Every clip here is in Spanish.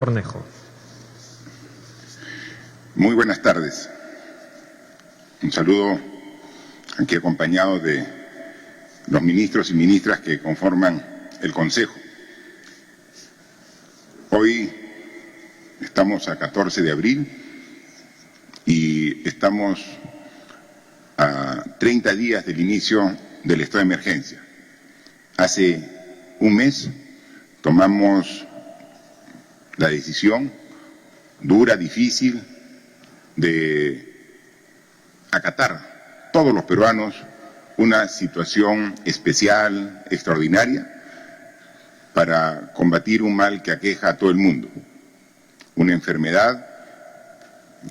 Cornejo. Muy buenas tardes. Un saludo aquí acompañado de los ministros y ministras que conforman el Consejo. Hoy estamos a 14 de abril y estamos a 30 días del inicio del estado de emergencia. Hace un mes tomamos la decisión dura, difícil, de acatar todos los peruanos una situación especial, extraordinaria, para combatir un mal que aqueja a todo el mundo. Una enfermedad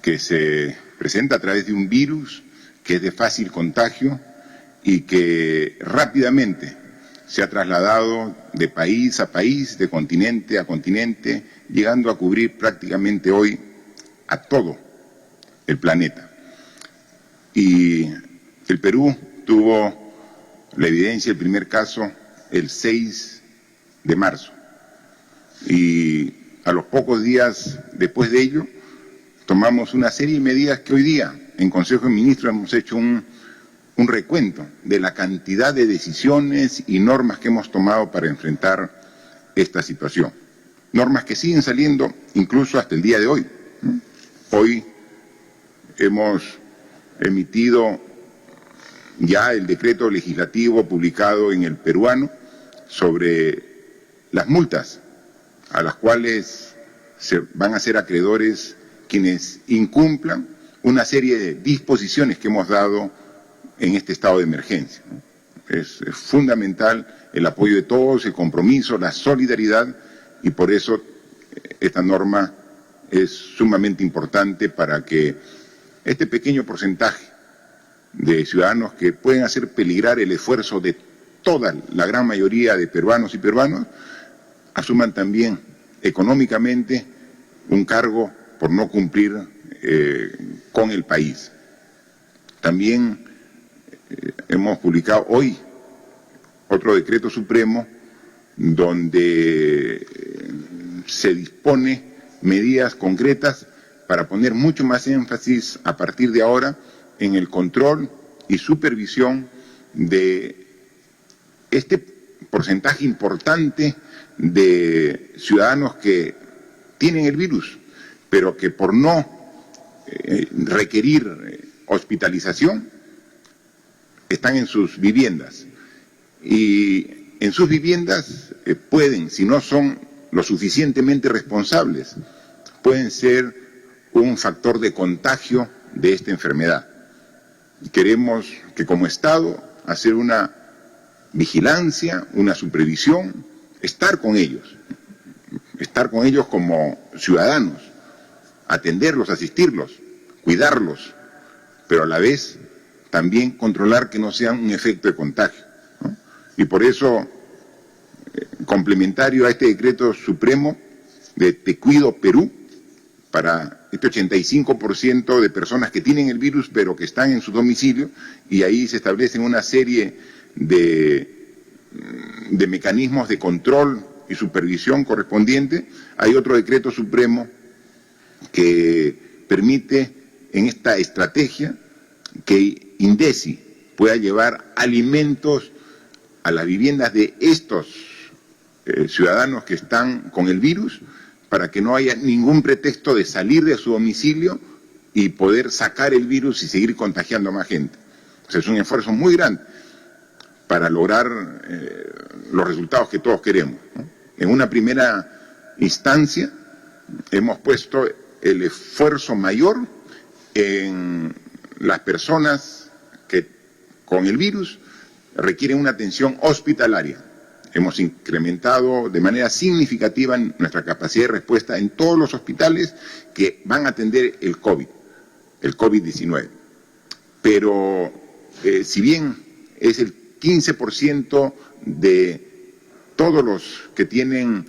que se presenta a través de un virus que es de fácil contagio y que rápidamente se ha trasladado de país a país, de continente a continente, llegando a cubrir prácticamente hoy a todo el planeta. Y el Perú tuvo la evidencia, el primer caso, el 6 de marzo. Y a los pocos días después de ello, tomamos una serie de medidas que hoy día en Consejo de Ministros hemos hecho un recuento de la cantidad de decisiones y normas que hemos tomado para enfrentar esta situación. Normas que siguen saliendo incluso hasta el día de hoy. Hoy hemos emitido ya el decreto legislativo publicado en el Peruano sobre las multas a las cuales se van a ser acreedores quienes incumplan una serie de disposiciones que hemos dado en este estado de emergencia. Es fundamental el apoyo de todos, el compromiso, la solidaridad, y por eso esta norma es sumamente importante para que este pequeño porcentaje de ciudadanos que pueden hacer peligrar el esfuerzo de toda la gran mayoría de peruanos y peruanas asuman también económicamente un cargo por no cumplir con el país. También hemos publicado hoy otro decreto supremo donde se dispone medidas concretas para poner mucho más énfasis a partir de ahora en el control y supervisión de este porcentaje importante de ciudadanos que tienen el virus, pero que por no requerir hospitalización están en sus viviendas. Y en sus viviendas pueden, si no son lo suficientemente responsables, pueden ser un factor de contagio de esta enfermedad. Queremos que como Estado hacer una vigilancia, una supervisión, estar con ellos como ciudadanos, atenderlos, asistirlos, cuidarlos, pero a la vez también controlar que no sean un efecto de contagio, ¿no? Y por eso, complementario a este decreto supremo de Te Cuido Perú, para este 85% de personas que tienen el virus pero que están en su domicilio, y ahí se establecen una serie de mecanismos de control y supervisión correspondiente. Hay otro decreto supremo que permite en esta estrategia que INDECI pueda llevar alimentos a las viviendas de estos ciudadanos que están con el virus, para que no haya ningún pretexto de salir de su domicilio y poder sacar el virus y seguir contagiando a más gente. O sea, es un esfuerzo muy grande para lograr los resultados que todos queremos, ¿no? En una primera instancia hemos puesto el esfuerzo mayor en las personas que con el virus requieren una atención hospitalaria. Hemos incrementado de manera significativa nuestra capacidad de respuesta en todos los hospitales que van a atender el COVID-19. Pero si bien es el 15% de todos los que tienen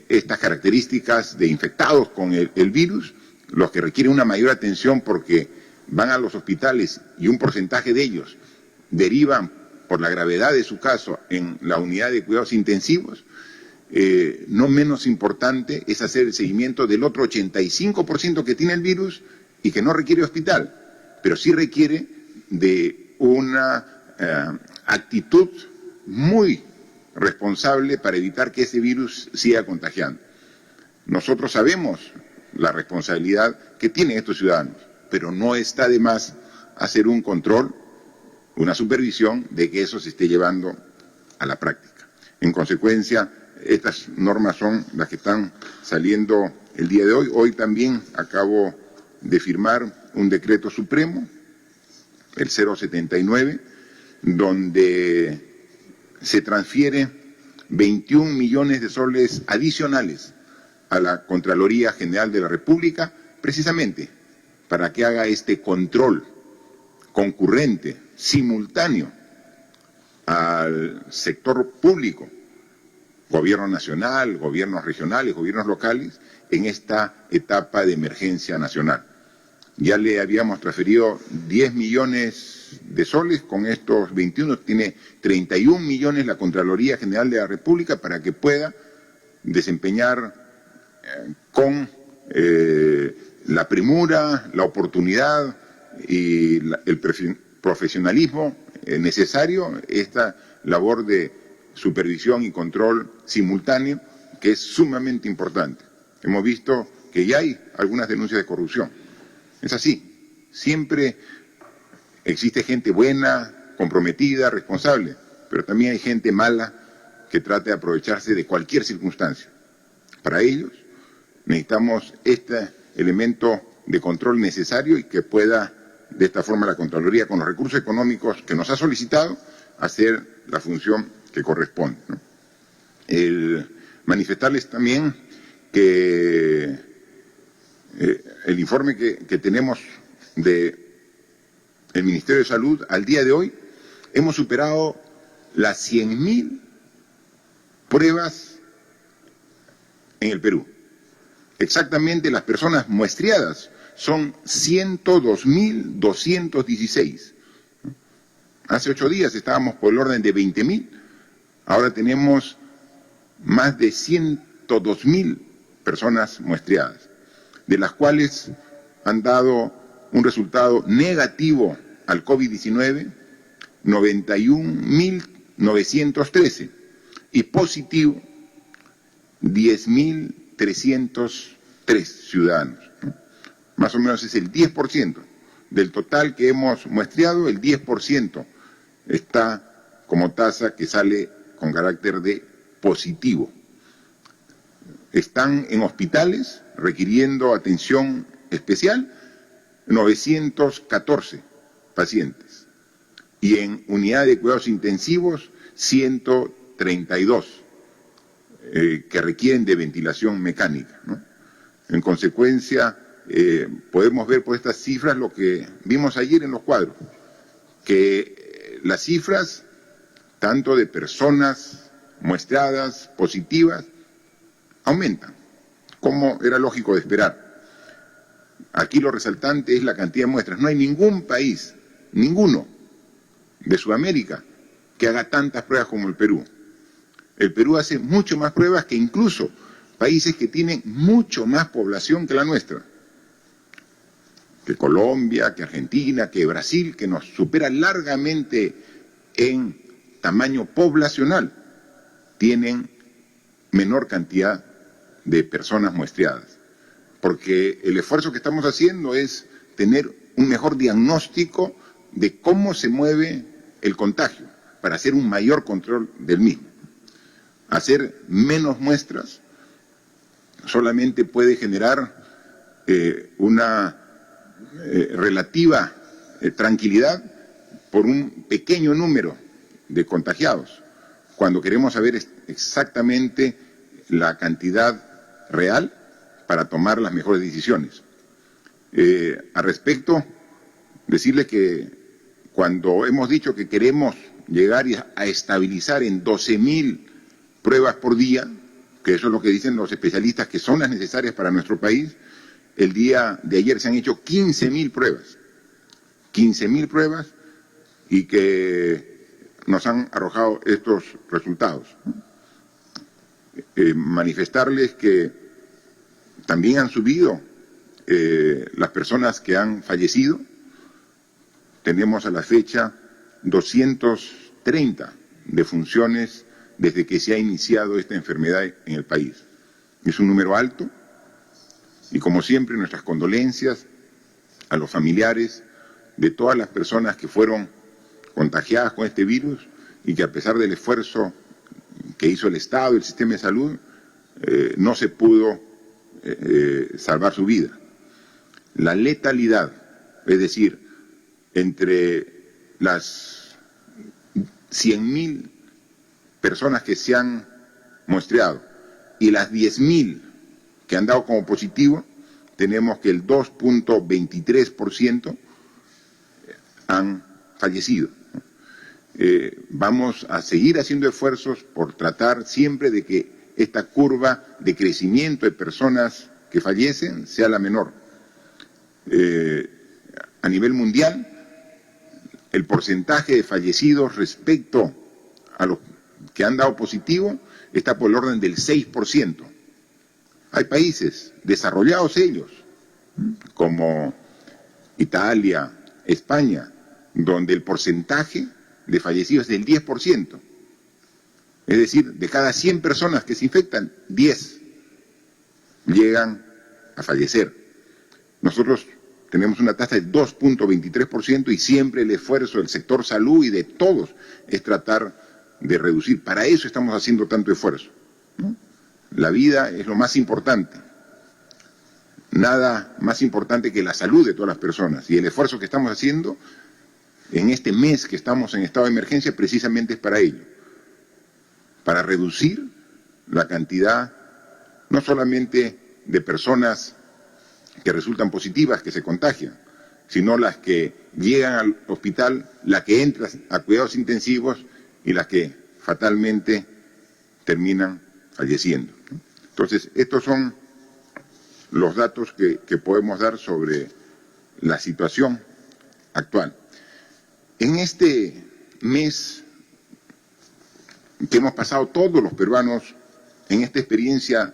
estas características de infectados con el virus, los que requieren una mayor atención porque van a los hospitales y un porcentaje de ellos derivan por la gravedad de su caso en la unidad de cuidados intensivos, no menos importante es hacer el seguimiento del otro 85% que tiene el virus y que no requiere hospital, pero sí requiere de una actitud muy responsable para evitar que ese virus siga contagiando. Nosotros sabemos la responsabilidad que tienen estos ciudadanos, pero no está de más hacer un control, una supervisión de que eso se esté llevando a la práctica. En consecuencia, estas normas son las que están saliendo el día de hoy. Hoy también acabo de firmar un decreto supremo, el 079, donde se transfiere 21 millones de soles adicionales a la Contraloría General de la República, precisamente para que haga este control concurrente, simultáneo, al sector público, gobierno nacional, gobiernos regionales, gobiernos locales, en esta etapa de emergencia nacional. Ya le habíamos transferido 10 millones de soles, con estos 21 tiene 31 millones la Contraloría General de la República para que pueda desempeñar con la premura, la oportunidad y el profesionalismo necesario esta labor de supervisión y control simultáneo, que es sumamente importante. Hemos visto que ya hay algunas denuncias de corrupción. Es así, siempre existe gente buena, comprometida, responsable, pero también hay gente mala que trata de aprovecharse de cualquier circunstancia. Para ellos necesitamos este elemento de control necesario y que pueda, de esta forma, la Contraloría, con los recursos económicos que nos ha solicitado, hacer la función que corresponde, ¿no? Manifestarles también que el informe que tenemos del Ministerio de Salud al día de hoy, hemos superado las 100.000 pruebas en el Perú. Exactamente, las personas muestreadas son 102.216. Hace 8 días estábamos por el orden de 20.000, ahora tenemos más de 102.000 personas muestreadas, de las cuales han dado un resultado negativo al COVID-19, 91.913, y positivo, 10.303 ciudadanos, ¿no? Más o menos es el 10% del total que hemos muestreado, el 10% está como tasa que sale con carácter de positivo. Están en hospitales requiriendo atención especial 914 pacientes y en unidad de cuidados intensivos 132 que requieren de ventilación mecánica, ¿no? En consecuencia, podemos ver por estas cifras lo que vimos ayer en los cuadros, que las cifras tanto de personas muestreadas positivas aumentan, como era lógico de esperar. Aquí lo resaltante es la cantidad de muestras. No hay ningún país, ninguno de Sudamérica, que haga tantas pruebas como el Perú. El Perú hace mucho más pruebas que incluso países que tienen mucho más población que la nuestra, que Colombia, que Argentina, que Brasil, que nos supera largamente en tamaño poblacional, tienen menor cantidad de personas muestreadas. Porque el esfuerzo que estamos haciendo es tener un mejor diagnóstico de cómo se mueve el contagio, para hacer un mayor control del mismo. Hacer menos muestras solamente puede generar una relativa tranquilidad por un pequeño número de contagiados, cuando queremos saber exactamente la cantidad real para tomar las mejores decisiones. Al respecto, decirle que cuando hemos dicho que queremos llegar a estabilizar en 12.000 pruebas por día, que eso es lo que dicen los especialistas que son las necesarias para nuestro país, el día de ayer se han hecho 15.000 pruebas. 15.000 pruebas y que nos han arrojado estos resultados. manifestarles que también han subido las personas que han fallecido. Tenemos a la fecha 230 defunciones desde que se ha iniciado esta enfermedad en el país. Es un número alto y, como siempre, nuestras condolencias a los familiares de todas las personas que fueron contagiadas con este virus y que, a pesar del esfuerzo que hizo el Estado y el sistema de salud, no se pudo salvar su vida. La letalidad, es decir, entre las 100.000 personas que se han muestreado y las 10.000 que han dado como positivo, tenemos que el 2.23% han fallecido. Vamos a seguir haciendo esfuerzos por tratar siempre de que esta curva de crecimiento de personas que fallecen sea la menor. A nivel mundial, el porcentaje de fallecidos respecto a los que han dado positivo está por el orden del 6%. Hay países desarrollados ellos, como Italia, España, donde el porcentaje de fallecidos es del 10%. Es decir, de cada 100 personas que se infectan, 10 llegan a fallecer. Nosotros tenemos una tasa de 2.23% y siempre el esfuerzo del sector salud y de todos es tratar de reducir. Para eso estamos haciendo tanto esfuerzo, ¿no? La vida es lo más importante. Nada más importante que la salud de todas las personas. Y el esfuerzo que estamos haciendo en este mes que estamos en estado de emergencia precisamente es para ello. Para reducir la cantidad no solamente de personas que resultan positivas, que se contagian, sino las que llegan al hospital, las que entran a cuidados intensivos y las que fatalmente terminan falleciendo. Entonces, estos son los datos que podemos dar sobre la situación actual. En este mes que hemos pasado todos los peruanos en esta experiencia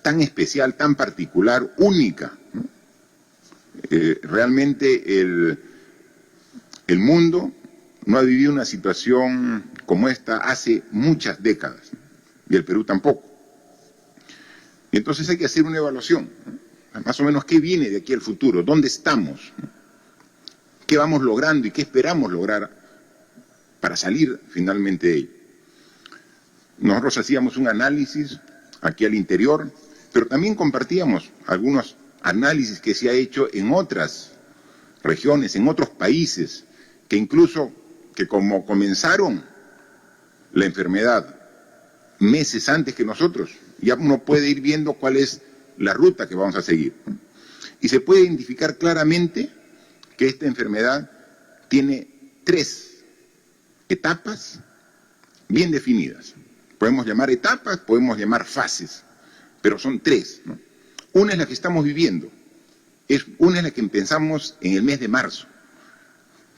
tan especial, tan particular, única, ¿no? Realmente el mundo no ha vivido una situación como esta hace muchas décadas, y el Perú tampoco. Y entonces hay que hacer una evaluación, ¿no? Más o menos qué viene de aquí al futuro, dónde estamos, ¿no? Qué vamos logrando y qué esperamos lograr para salir finalmente de ello. Nosotros hacíamos un análisis aquí al interior, pero también compartíamos algunos análisis que se ha hecho en otras regiones, en otros países, que incluso que como comenzaron la enfermedad meses antes que nosotros, ya uno puede ir viendo cuál es la ruta que vamos a seguir. Y se puede identificar claramente que esta enfermedad tiene 3 etapas bien definidas. Podemos llamar etapas, podemos llamar fases, pero son 3, ¿no? Una es la que estamos viviendo, una es la que empezamos en el mes de marzo,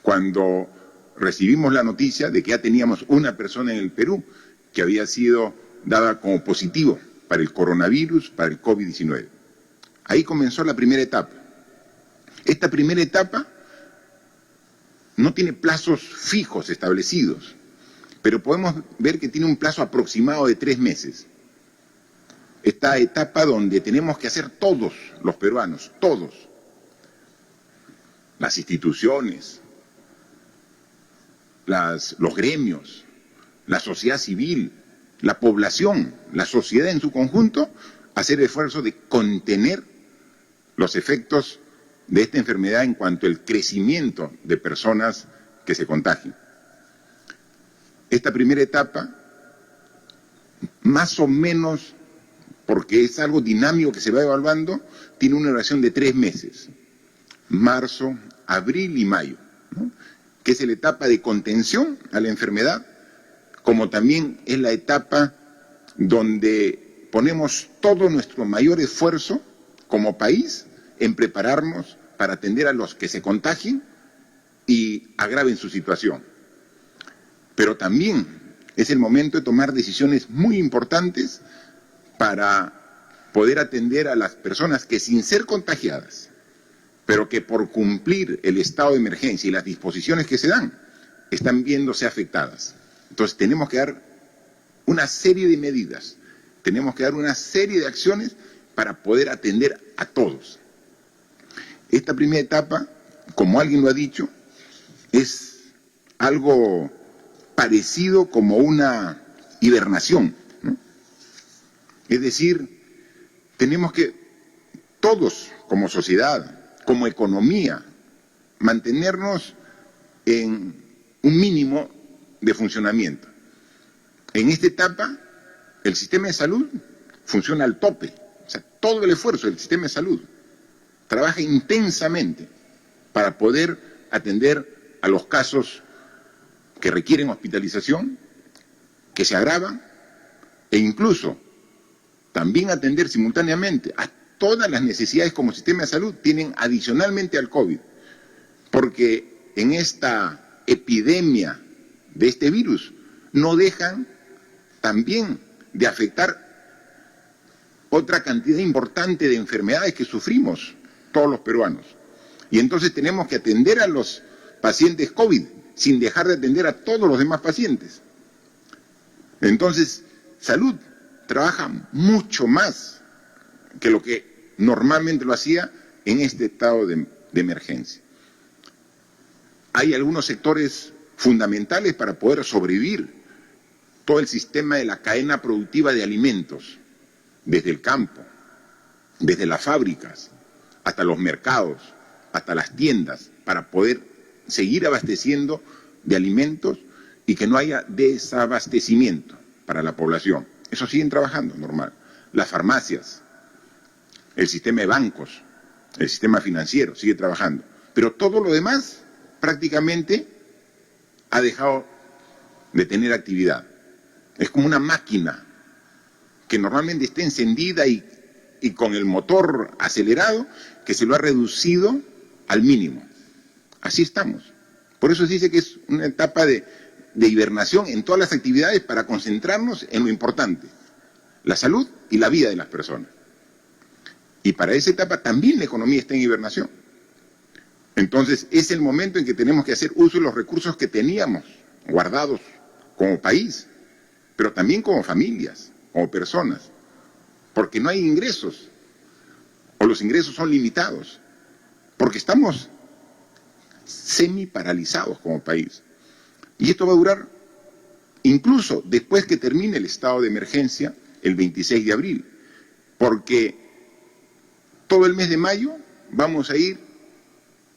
cuando recibimos la noticia de que ya teníamos una persona en el Perú que había sido dada como positivo para el coronavirus, para el COVID-19. Ahí comenzó la primera etapa. Esta primera etapa no tiene plazos fijos establecidos, pero podemos ver que tiene un plazo aproximado de 3 meses. Esta etapa donde tenemos que hacer todos los peruanos, todos, las instituciones, los gremios, la sociedad civil, la población, la sociedad en su conjunto, hacer el esfuerzo de contener los efectos de esta enfermedad en cuanto al crecimiento de personas que se contagien. Esta primera etapa, más o menos, porque es algo dinámico que se va evaluando, tiene una duración de 3 meses, marzo, abril y mayo, ¿no? Que es la etapa de contención a la enfermedad, como también es la etapa donde ponemos todo nuestro mayor esfuerzo como país en prepararnos para atender a los que se contagien y agraven su situación. Pero también es el momento de tomar decisiones muy importantes para poder atender a las personas que, sin ser contagiadas, pero que por cumplir el estado de emergencia y las disposiciones que se dan, están viéndose afectadas. Entonces tenemos que dar una serie de medidas, tenemos que dar una serie de acciones para poder atender a todos. Esta primera etapa, como alguien lo ha dicho, es algo parecido como una hibernación, ¿no? Es decir, tenemos que todos como sociedad, como economía, mantenernos en un mínimo de funcionamiento. En esta etapa, el sistema de salud funciona al tope. O sea, todo el esfuerzo del sistema de salud trabaja intensamente para poder atender a los casos que requieren hospitalización, que se agravan, e incluso también atender simultáneamente a todas las necesidades como sistema de salud tienen adicionalmente al COVID. Porque en esta epidemia de este virus no dejan también de afectar otra cantidad importante de enfermedades que sufrimos todos los peruanos. Y entonces tenemos que atender a los pacientes COVID sin dejar de atender a todos los demás pacientes. Entonces, salud trabaja mucho más que lo que normalmente lo hacía en este estado de emergencia. Hay algunos sectores fundamentales para poder sobrevivir todo el sistema de la cadena productiva de alimentos, desde el campo, desde las fábricas, hasta los mercados, hasta las tiendas, para poder seguir abasteciendo de alimentos y que no haya desabastecimiento para la población. Eso siguen trabajando normal. Las farmacias, el sistema de bancos, el sistema financiero sigue trabajando. Pero todo lo demás prácticamente ha dejado de tener actividad. Es como una máquina que normalmente está encendida y con el motor acelerado, que se lo ha reducido al mínimo. Así estamos. Por eso se dice que es una etapa de hibernación en todas las actividades para concentrarnos en lo importante, la salud y la vida de las personas. Y para esa etapa también la economía está en hibernación. Entonces es el momento en que tenemos que hacer uso de los recursos que teníamos guardados como país, pero también como familias, como personas, porque no hay ingresos, o los ingresos son limitados, porque estamos semi-paralizados como país. Y esto va a durar incluso después que termine el estado de emergencia el 26 de abril, porque todo el mes de mayo vamos a ir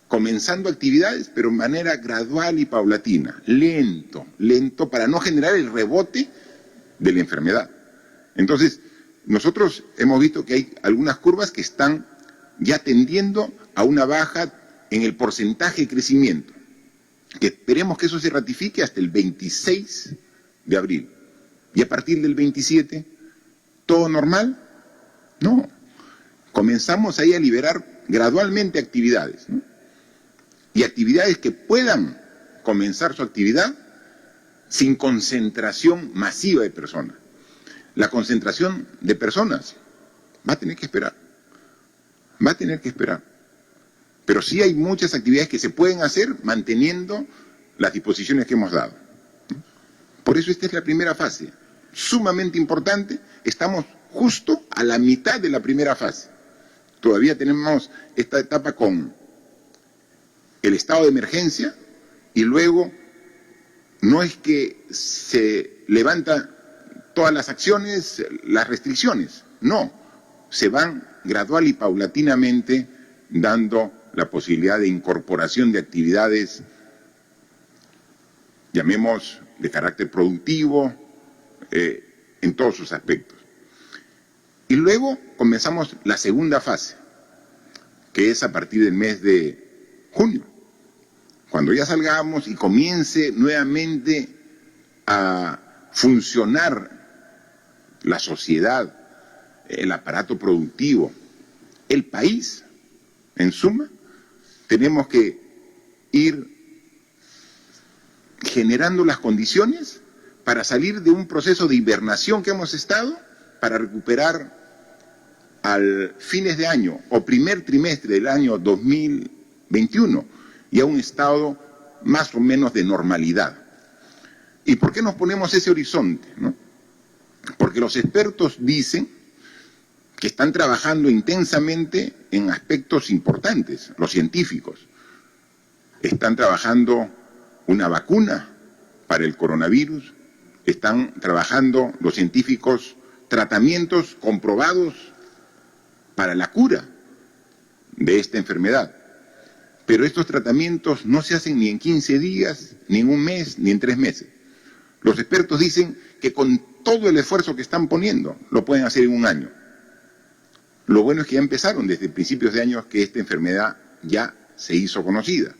comenzando actividades, pero de manera gradual y paulatina, lento, para no generar el rebote de la enfermedad. Entonces, nosotros hemos visto que hay algunas curvas que están ya tendiendo a una baja en el porcentaje de crecimiento, que esperemos que eso se ratifique hasta el 26 de abril. Y a partir del 27, ¿todo normal? No. Comenzamos ahí a liberar gradualmente actividades, ¿no? Y actividades que puedan comenzar su actividad sin concentración masiva de personas. La concentración de personas va a tener que esperar, Pero sí hay muchas actividades que se pueden hacer manteniendo las disposiciones que hemos dado. Por eso esta es la primera fase, sumamente importante. Estamos justo a la mitad de la primera fase. Todavía tenemos esta etapa con el estado de emergencia y luego no es que se levantan todas las acciones, las restricciones, no, se van gradual y paulatinamente dando la posibilidad de incorporación de actividades, llamemos de carácter productivo, en todos sus aspectos. Y luego comenzamos la segunda fase, que es a partir del mes de junio, cuando ya salgamos y comience nuevamente a funcionar la sociedad, el aparato productivo, el país, en suma, tenemos que ir generando las condiciones para salir de un proceso de hibernación que hemos estado para recuperar al fines de año o primer trimestre del año 2021 y a un estado más o menos de normalidad. ¿Y por qué nos ponemos ese horizonte, no? Porque los expertos dicen que están trabajando intensamente en aspectos importantes, los científicos. Están trabajando una vacuna para el coronavirus, están trabajando los científicos tratamientos comprobados para la cura de esta enfermedad. Pero estos tratamientos no se hacen ni en 15 días, ni en un mes, ni en 3 meses. Los expertos dicen que con todo el esfuerzo que están poniendo, lo pueden hacer en un año. Lo bueno es que ya empezaron desde principios de año que esta enfermedad ya se hizo conocida.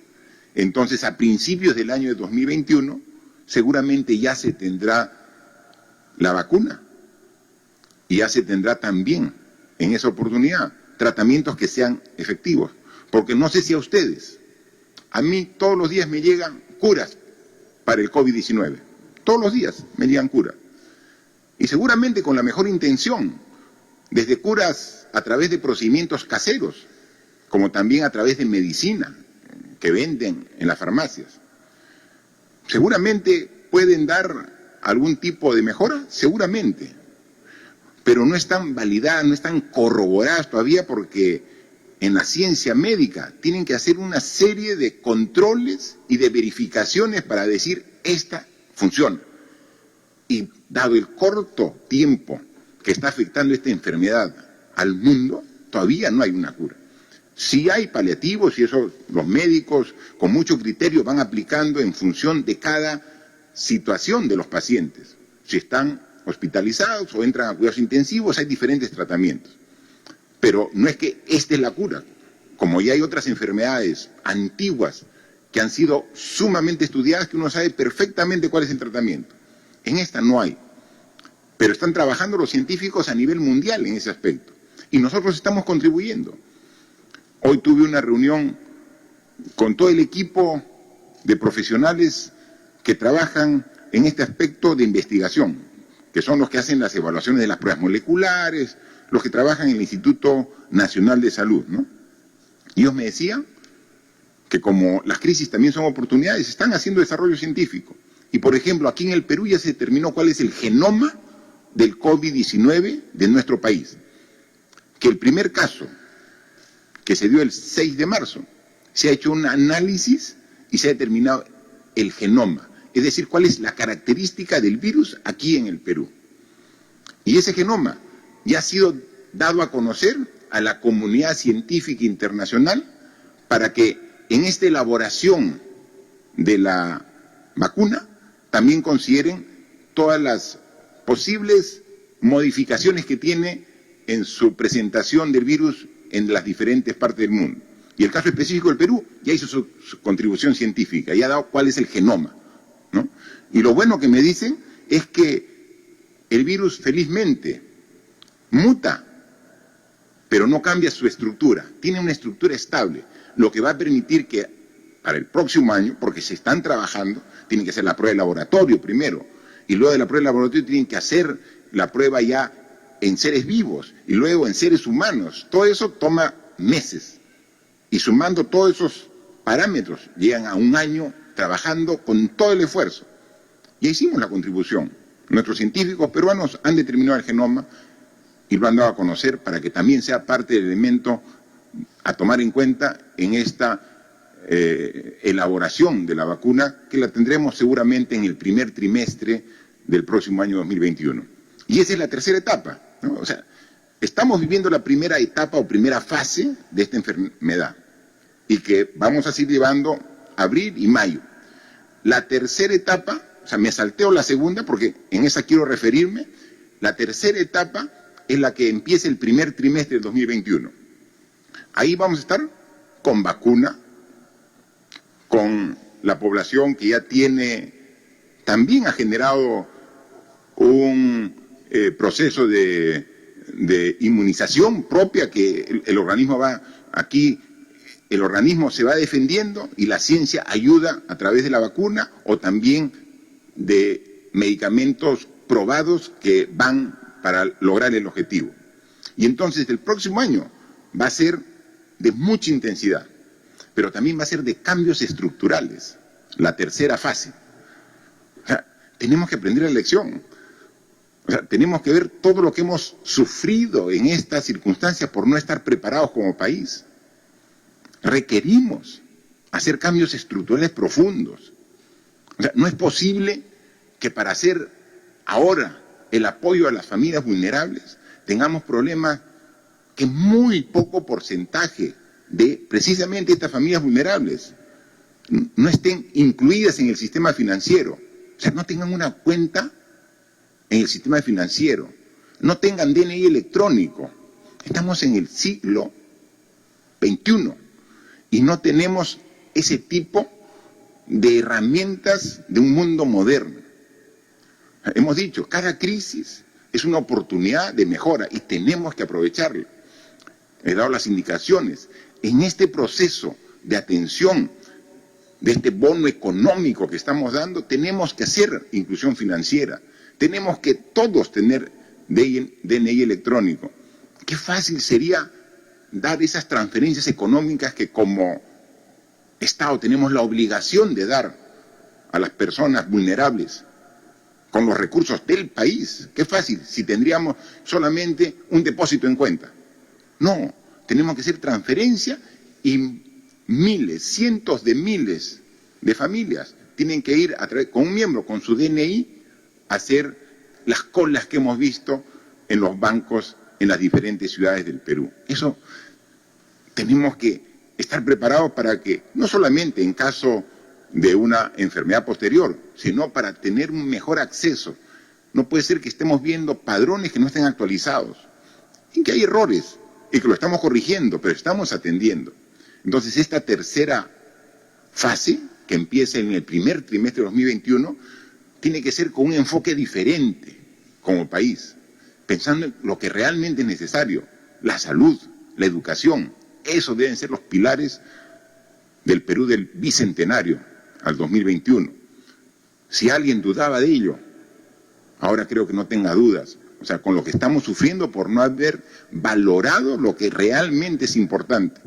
Entonces, a principios del año de 2021, seguramente ya se tendrá la vacuna y ya se tendrá también, en esa oportunidad, tratamientos que sean efectivos. Porque no sé si a ustedes, a mí todos los días me llegan curas para el COVID-19. Todos los días me llegan curas. Y seguramente con la mejor intención, desde curas a través de procedimientos caseros, como también a través de medicina que venden en las farmacias. Seguramente pueden dar algún tipo de mejora, seguramente, pero no están validadas, no están corroboradas todavía porque en la ciencia médica tienen que hacer una serie de controles y de verificaciones para decir esta funciona. Y dado el corto tiempo que está afectando esta enfermedad al mundo, todavía no hay una cura. Sí hay paliativos y eso los médicos con mucho criterio van aplicando en función de cada situación de los pacientes. Si están hospitalizados o entran a cuidados intensivos, hay diferentes tratamientos. Pero no es que esta es la cura, como ya hay otras enfermedades antiguas que han sido sumamente estudiadas, que uno sabe perfectamente cuál es el tratamiento. En esta no hay, pero están trabajando los científicos a nivel mundial en ese aspecto, y nosotros estamos contribuyendo. Hoy tuve una reunión con todo el equipo de profesionales que trabajan en este aspecto de investigación, que son los que hacen las evaluaciones de las pruebas moleculares, los que trabajan en el Instituto Nacional de Salud, ¿no? Y ellos me decían que como las crisis también son oportunidades, están haciendo desarrollo científico. Y por ejemplo, aquí en el Perú ya se determinó cuál es el genoma del COVID-19 de nuestro país. Que el primer caso, que se dio el 6 de marzo, se ha hecho un análisis y se ha determinado el genoma. Es decir, cuál es la característica del virus aquí en el Perú. Y ese genoma ya ha sido dado a conocer a la comunidad científica internacional para que en esta elaboración de la vacuna también consideren todas las posibles modificaciones que tiene en su presentación del virus en las diferentes partes del mundo. Y el caso específico del Perú ya hizo su contribución científica, ya ha dado cuál es el genoma, ¿no? Y lo bueno que me dicen es que el virus felizmente muta, pero no cambia su estructura, tiene una estructura estable, lo que va a permitir que para el próximo año, porque se están trabajando, tienen que hacer la prueba de laboratorio primero, y luego de la prueba de laboratorio tienen que hacer la prueba ya en seres vivos, y luego en seres humanos. Todo eso toma meses, y sumando todos esos parámetros, llegan a un año trabajando con todo el esfuerzo. Ya hicimos la contribución. Nuestros científicos peruanos han determinado el genoma y lo han dado a conocer para que también sea parte del elemento a tomar en cuenta en esta elaboración de la vacuna, que la tendremos seguramente en el primer trimestre del próximo año 2021. Y esa es la tercera etapa, ¿no? O sea, estamos viviendo la primera etapa o primera fase de esta enfermedad y que vamos a seguir llevando abril y mayo. La tercera etapa, o sea, me salteo la segunda porque en esa quiero referirme, la tercera etapa es la que empieza el primer trimestre del 2021. Ahí vamos a estar con vacuna, con la población que ya tiene, también ha generado un proceso de inmunización propia que el organismo va, aquí el organismo se va defendiendo y la ciencia ayuda a través de la vacuna o también de medicamentos probados que van para lograr el objetivo. Y entonces el próximo año va a ser de mucha intensidad, pero también va a ser de cambios estructurales, la tercera fase. O sea, tenemos que aprender la lección. O sea, tenemos que ver todo lo que hemos sufrido en estas circunstancias por no estar preparados como país. Requerimos hacer cambios estructurales profundos. O sea, no es posible que para hacer ahora el apoyo a las familias vulnerables tengamos problemas que muy poco porcentaje de precisamente estas familias vulnerables no estén incluidas en el sistema financiero. O sea, no tengan una cuenta en el sistema financiero, no tengan DNI electrónico. Estamos en el siglo XXI y no tenemos ese tipo de herramientas de un mundo moderno. Hemos dicho, cada crisis es una oportunidad de mejora y tenemos que aprovecharla. He dado las indicaciones. En este proceso de atención de este bono económico que estamos dando, tenemos que hacer inclusión financiera. Tenemos que todos tener DNI electrónico. Qué fácil sería dar esas transferencias económicas que como Estado tenemos la obligación de dar a las personas vulnerables con los recursos del país. Qué fácil si tendríamos solamente un depósito en cuenta. No, tenemos que hacer transferencia y miles, cientos de miles de familias tienen que ir con un miembro, con su DNI, a hacer las colas que hemos visto en los bancos en las diferentes ciudades del Perú. Eso tenemos que estar preparados para que, no solamente en caso de una enfermedad posterior, sino para tener un mejor acceso. No puede ser que estemos viendo padrones que no estén actualizados, y que hay errores, y que lo estamos corrigiendo, pero estamos atendiendo. Entonces, esta tercera fase, que empieza en el primer trimestre de 2021, tiene que ser con un enfoque diferente como país, pensando en lo que realmente es necesario, la salud, la educación. Esos deben ser los pilares del Perú del bicentenario al 2021. Si alguien dudaba de ello, ahora creo que no tenga dudas. O sea, con lo que estamos sufriendo por no haber valorado lo que realmente es importante.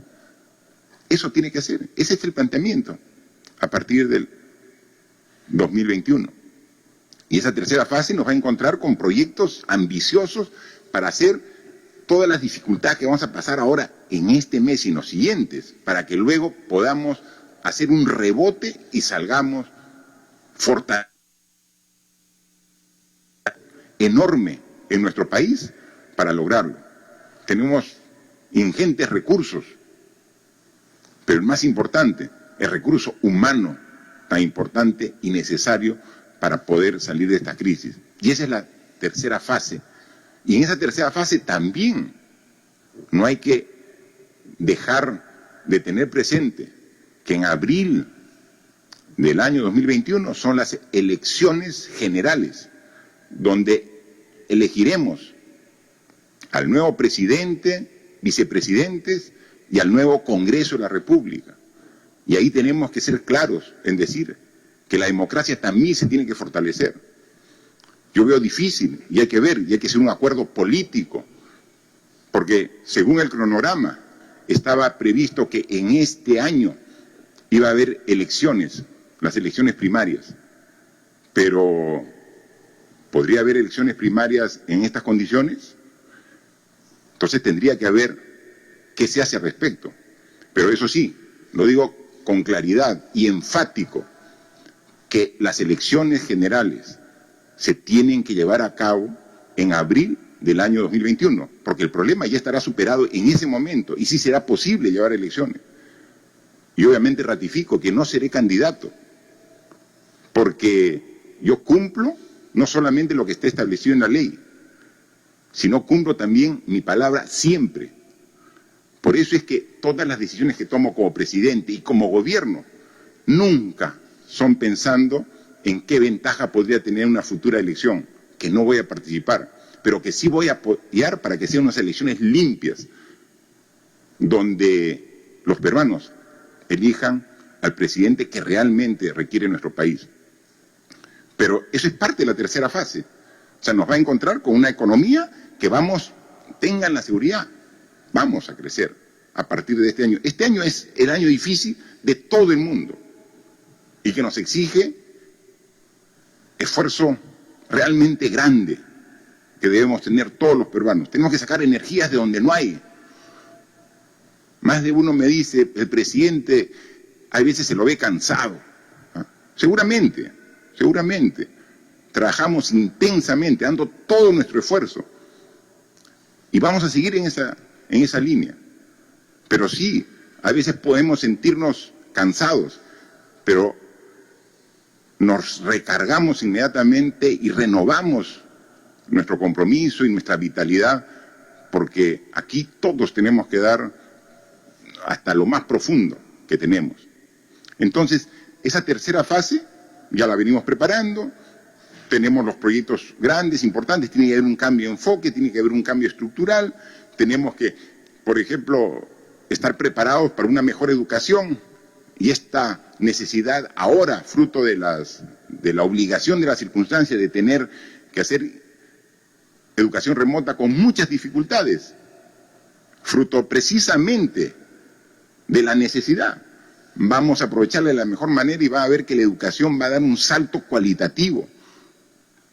Eso tiene que hacer. Ese es el planteamiento a partir del 2021. Y esa tercera fase nos va a encontrar con proyectos ambiciosos para hacer todas las dificultades que vamos a pasar ahora en este mes y en los siguientes, para que luego podamos hacer un rebote y salgamos fortalecidos enorme en nuestro país para lograrlo. Tenemos ingentes recursos, pero el más importante, el recurso humano tan importante y necesario para poder salir de esta crisis. Y esa es la tercera fase. Y en esa tercera fase también no hay que dejar de tener presente que en abril del año 2021 son las elecciones generales, donde elegiremos al nuevo presidente, vicepresidentes y al nuevo Congreso de la República. Y ahí tenemos que ser claros en decir que la democracia también se tiene que fortalecer. Yo veo difícil, y hay que ver, y hay que hacer un acuerdo político, porque según el cronograma estaba previsto que en este año iba a haber elecciones, las elecciones primarias, pero ¿podría haber elecciones primarias en estas condiciones? Entonces tendría que haber qué se hace al respecto. Pero eso sí, lo digo con claridad y enfático, que las elecciones generales se tienen que llevar a cabo en abril del año 2021, porque el problema ya estará superado en ese momento y sí será posible llevar elecciones. Y obviamente ratifico que no seré candidato, porque yo cumplo no solamente lo que está establecido en la ley, sino cumplo también mi palabra siempre. Por eso es que todas las decisiones que tomo como presidente y como gobierno nunca son pensando en qué ventaja podría tener una futura elección, que no voy a participar, pero que sí voy a apoyar para que sean unas elecciones limpias, donde los peruanos elijan al presidente que realmente requiere nuestro país. Pero eso es parte de la tercera fase. O sea, nos va a encontrar con una economía que tengan la seguridad, vamos a crecer a partir de este año. Este año es el año difícil de todo el mundo y que nos exige esfuerzo realmente grande que debemos tener todos los peruanos. Tenemos que sacar energías de donde no hay. Más de uno me dice, el presidente a veces se lo ve cansado. Seguramente. Trabajamos intensamente, dando todo nuestro esfuerzo. Y vamos a seguir en esa línea. Pero sí, a veces podemos sentirnos cansados, pero nos recargamos inmediatamente y renovamos nuestro compromiso y nuestra vitalidad, porque aquí todos tenemos que dar hasta lo más profundo que tenemos. Entonces, esa tercera fase ya la venimos preparando, tenemos los proyectos grandes, importantes, tiene que haber un cambio de enfoque, tiene que haber un cambio estructural, tenemos que, por ejemplo, estar preparados para una mejor educación, y esta necesidad ahora, fruto de la obligación de las circunstancias de tener que hacer educación remota con muchas dificultades, fruto precisamente de la necesidad. Vamos a aprovecharla de la mejor manera y va a ver que la educación va a dar un salto cualitativo,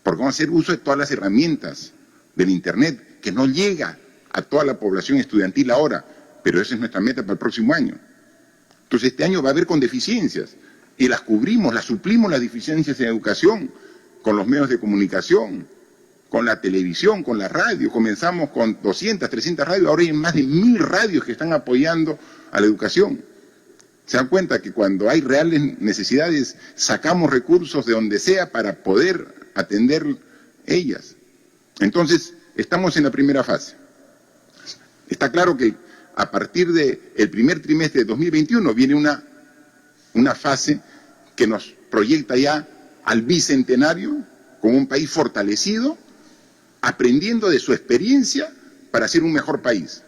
porque vamos a hacer uso de todas las herramientas del Internet, que no llega a toda la población estudiantil ahora, pero esa es nuestra meta para el próximo año. Entonces este año va a haber con deficiencias, y las cubrimos, las suplimos las deficiencias en educación, con los medios de comunicación, con la televisión, con la radio. Comenzamos con 200, 300 radios, ahora hay más de 1000 radios que están apoyando a la educación. Se dan cuenta que cuando hay reales necesidades, sacamos recursos de donde sea para poder atender ellas. Entonces, estamos en la primera fase. Está claro que a partir del primer trimestre de 2021 viene una fase que nos proyecta ya al bicentenario como un país fortalecido, aprendiendo de su experiencia para ser un mejor país.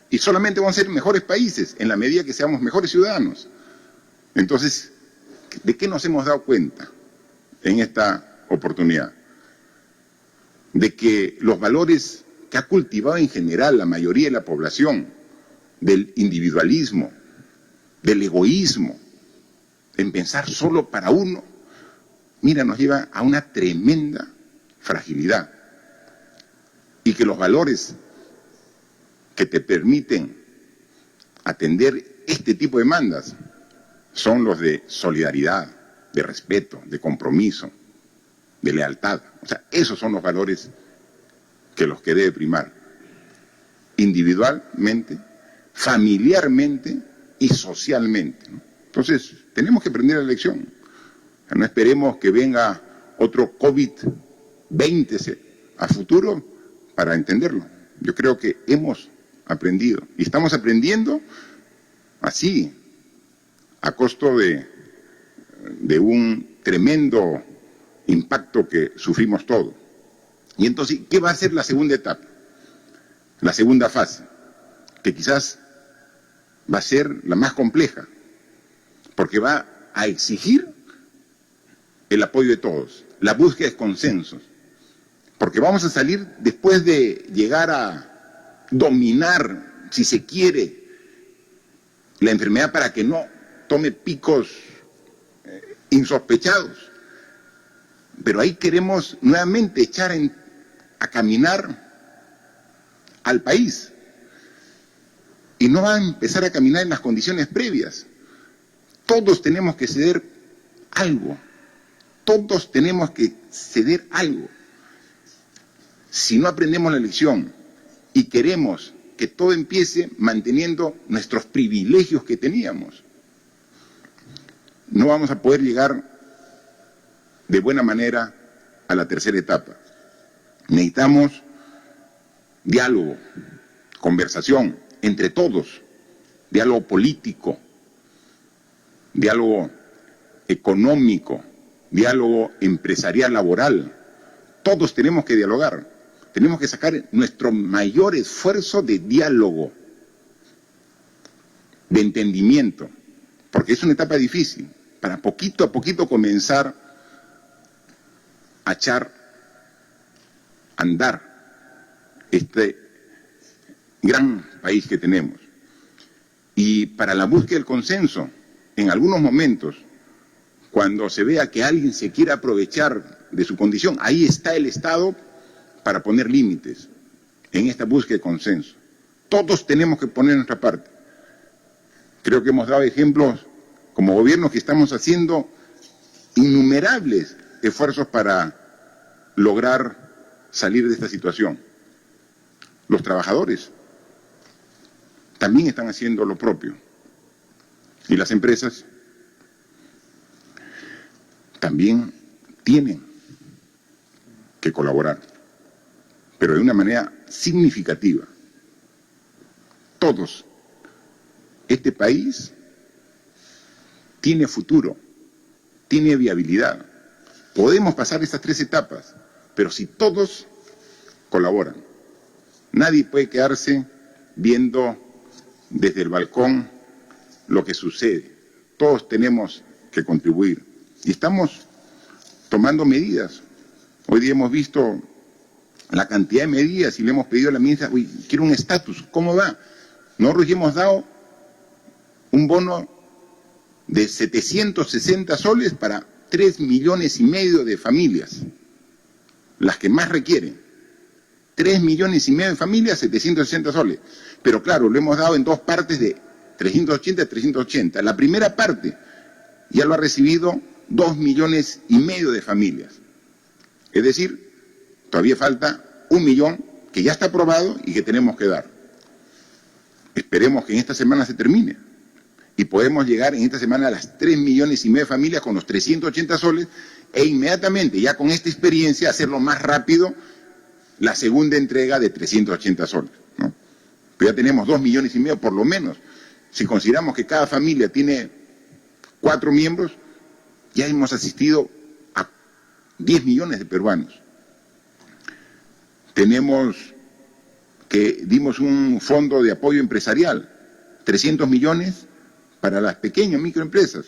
Y solamente vamos a ser mejores países en la medida que seamos mejores ciudadanos. Entonces, ¿de qué nos hemos dado cuenta en esta oportunidad? De que los valores que ha cultivado en general la mayoría de la población, del individualismo, del egoísmo, en pensar solo para uno, mira, nos lleva a una tremenda fragilidad. Y que los valores que te permiten atender este tipo de demandas son los de solidaridad, de respeto, de compromiso, de lealtad. O sea, esos son los valores que los que debe primar individualmente, familiarmente y socialmente, ¿no? Entonces, tenemos que aprender la lección. No esperemos que venga otro COVID-20 a futuro para entenderlo. Yo creo que hemos aprendido y estamos aprendiendo así, a costo de un tremendo impacto que sufrimos todos. Y entonces, ¿qué va a ser la segunda etapa? La segunda fase, que quizás va a ser la más compleja, porque va a exigir el apoyo de todos, la búsqueda de consensos, porque vamos a salir después de llegar a dominar, si se quiere, la enfermedad para que no tome picos insospechados. Pero ahí queremos nuevamente echar a caminar al país. Y no va a empezar a caminar en las condiciones previas. Todos tenemos que ceder algo. Todos tenemos que ceder algo. Si no aprendemos la lección y queremos que todo empiece manteniendo nuestros privilegios que teníamos, no vamos a poder llegar de buena manera a la tercera etapa. Necesitamos diálogo, conversación entre todos, diálogo político, diálogo económico, diálogo empresarial laboral. Todos tenemos que dialogar, tenemos que sacar nuestro mayor esfuerzo de diálogo, de entendimiento, porque es una etapa difícil, para poquito a poquito comenzar a echar andar este gran país que tenemos. Y para la búsqueda del consenso, en algunos momentos, cuando se vea que alguien se quiere aprovechar de su condición, ahí está el Estado para poner límites en esta búsqueda de consenso. Todos tenemos que poner nuestra parte. Creo que hemos dado ejemplos como gobierno que estamos haciendo innumerables esfuerzos para lograr salir de esta situación. Los trabajadores también están haciendo lo propio. Y las empresas también tienen que colaborar, pero de una manera significativa. Todos. Este país tiene futuro, tiene viabilidad. Podemos pasar estas 3 etapas, pero si todos colaboran. Nadie puede quedarse viendo desde el balcón lo que sucede. Todos tenemos que contribuir. Y estamos tomando medidas. Hoy día hemos visto la cantidad de medidas y le hemos pedido a la ministra, uy, quiero un estatus, ¿cómo va? Nosotros ya hemos dado un bono de 760 soles para 3,5 millones de familias, las que más requieren. 3,5 millones de familias, 760 soles. Pero claro, lo hemos dado en 2 partes de 380 a 380. La primera parte ya lo ha recibido 2,5 millones de familias. Es decir, todavía falta 1 millón que ya está aprobado y que tenemos que dar. Esperemos que en esta semana se termine y podemos llegar en esta semana a las 3,5 millones de familias con los 380 soles e inmediatamente, ya con esta experiencia, hacerlo más rápido la segunda entrega de 380 soles, ¿no? Pero ya tenemos 2,5 millones por lo menos. Si consideramos que cada familia tiene 4 miembros, ya hemos asistido a 10 millones de peruanos. Dimos un fondo de apoyo empresarial, 300 millones para las pequeñas microempresas.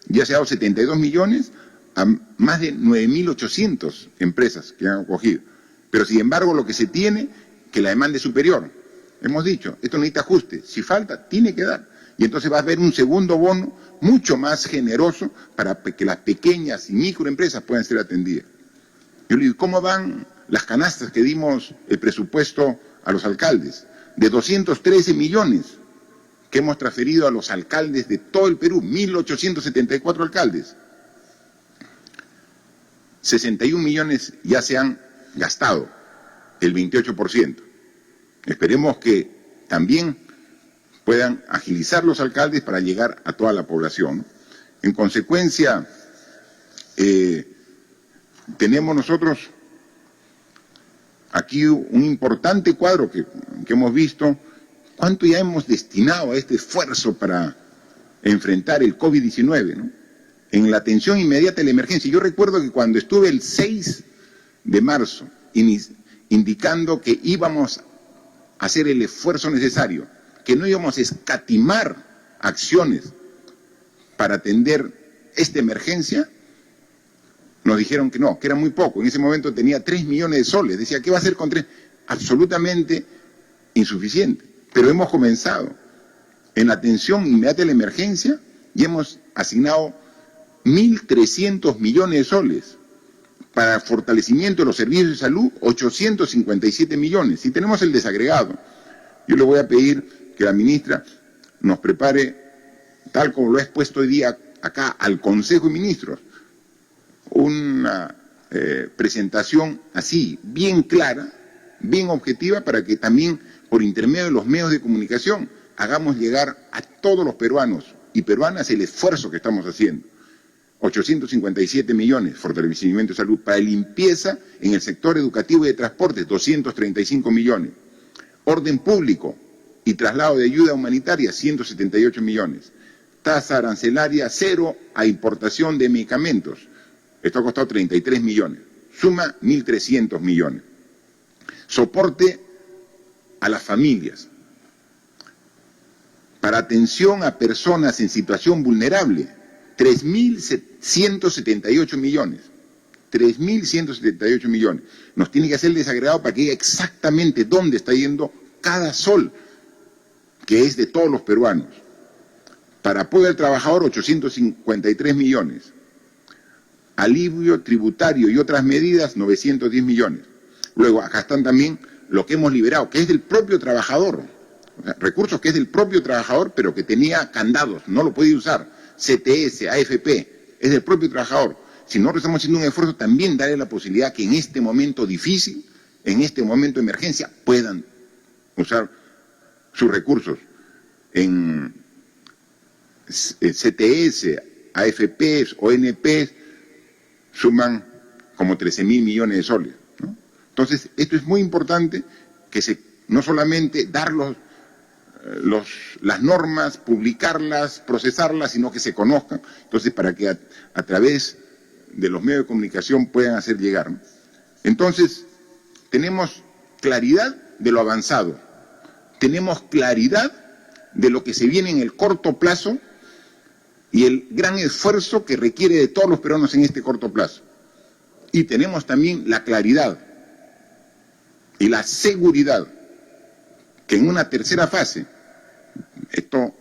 Ya se ha dado 72 millones a más de 9.800 empresas que han acogido. Pero sin embargo lo que se tiene, que la demanda es superior. Hemos dicho, esto necesita ajuste. Si falta, tiene que dar. Y entonces va a haber un segundo bono mucho más generoso para que las pequeñas y microempresas puedan ser atendidas. Yo le digo, ¿cómo van las canastas que dimos el presupuesto a los alcaldes? De 213 millones que hemos transferido a los alcaldes de todo el Perú, 1.874 alcaldes. 61 millones ya se han gastado, el 28%. Esperemos que también puedan agilizar los alcaldes para llegar a toda la población. En consecuencia, tenemos nosotros aquí un importante cuadro que hemos visto. ¿Cuánto ya hemos destinado a este esfuerzo para enfrentar el COVID-19, ¿no? En la atención inmediata de la emergencia. Yo recuerdo que cuando estuve el 6 de marzo indicando que íbamos a hacer el esfuerzo necesario, que no íbamos a escatimar acciones para atender esta emergencia, nos dijeron que no, que era muy poco. En ese momento tenía 3 millones de soles. Decía, ¿qué va a hacer con 3? Absolutamente insuficiente. Pero hemos comenzado en la atención inmediata de la emergencia y hemos asignado 1.300 millones de soles. Para fortalecimiento de los servicios de salud, 857 millones. Y tenemos el desagregado. Yo le voy a pedir que la ministra nos prepare, tal como lo ha expuesto hoy día acá al Consejo de Ministros, una presentación así, bien clara, bien objetiva, para que también por intermedio de los medios de comunicación hagamos llegar a todos los peruanos y peruanas el esfuerzo que estamos haciendo. 857 millones, fortalecimiento de salud. Para limpieza en el sector educativo y de transporte, 235 millones. Orden público y traslado de ayuda humanitaria, 178 millones. Tasa arancelaria cero a importación de medicamentos. Esto ha costado 33 millones. Suma 1.300 millones. Soporte a las familias. Para atención a personas en situación vulnerable, 3.178 millones. 3.178 millones. Nos tiene que hacer el desagregado para que diga exactamente dónde está yendo cada sol, que es de todos los peruanos. Para apoyo al trabajador, 853 millones. Alivio tributario y otras medidas, 910 millones. Luego, acá están también lo que hemos liberado, que es del propio trabajador. O sea, recursos que es del propio trabajador, pero que tenía candados, no lo puede usar. CTS, AFP, es del propio trabajador. Si nosotros estamos haciendo un esfuerzo, también darle la posibilidad que en este momento difícil, en este momento de emergencia, puedan usar sus recursos en CTS, AFPs, ONPs, suman como 13.000 millones de soles, ¿no? Entonces, esto es muy importante, que no solamente dar las normas, publicarlas, procesarlas, sino que se conozcan, entonces para que a través de los medios de comunicación puedan hacer llegar, ¿no? Entonces, tenemos claridad de lo avanzado, tenemos claridad de lo que se viene en el corto plazo y el gran esfuerzo que requiere de todos los peruanos en este corto plazo. Y tenemos también la claridad y la seguridad que en una tercera fase esto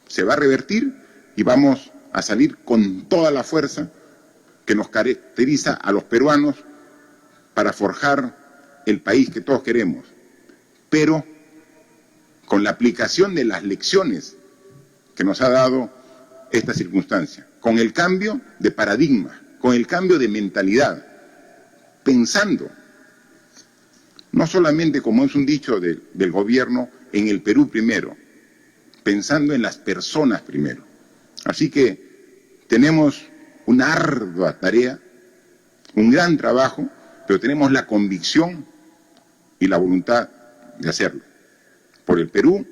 se va a revertir y vamos a salir con toda la fuerza que nos caracteriza a los peruanos para forjar el país que todos queremos, pero con la aplicación de las lecciones que nos ha dado esta circunstancia, con el cambio de paradigma, con el cambio de mentalidad, pensando, no solamente como es un dicho del gobierno, en el Perú primero, pensando en las personas primero. Así que tenemos una ardua tarea, un gran trabajo, pero tenemos la convicción y la voluntad de hacerlo. Por el Perú,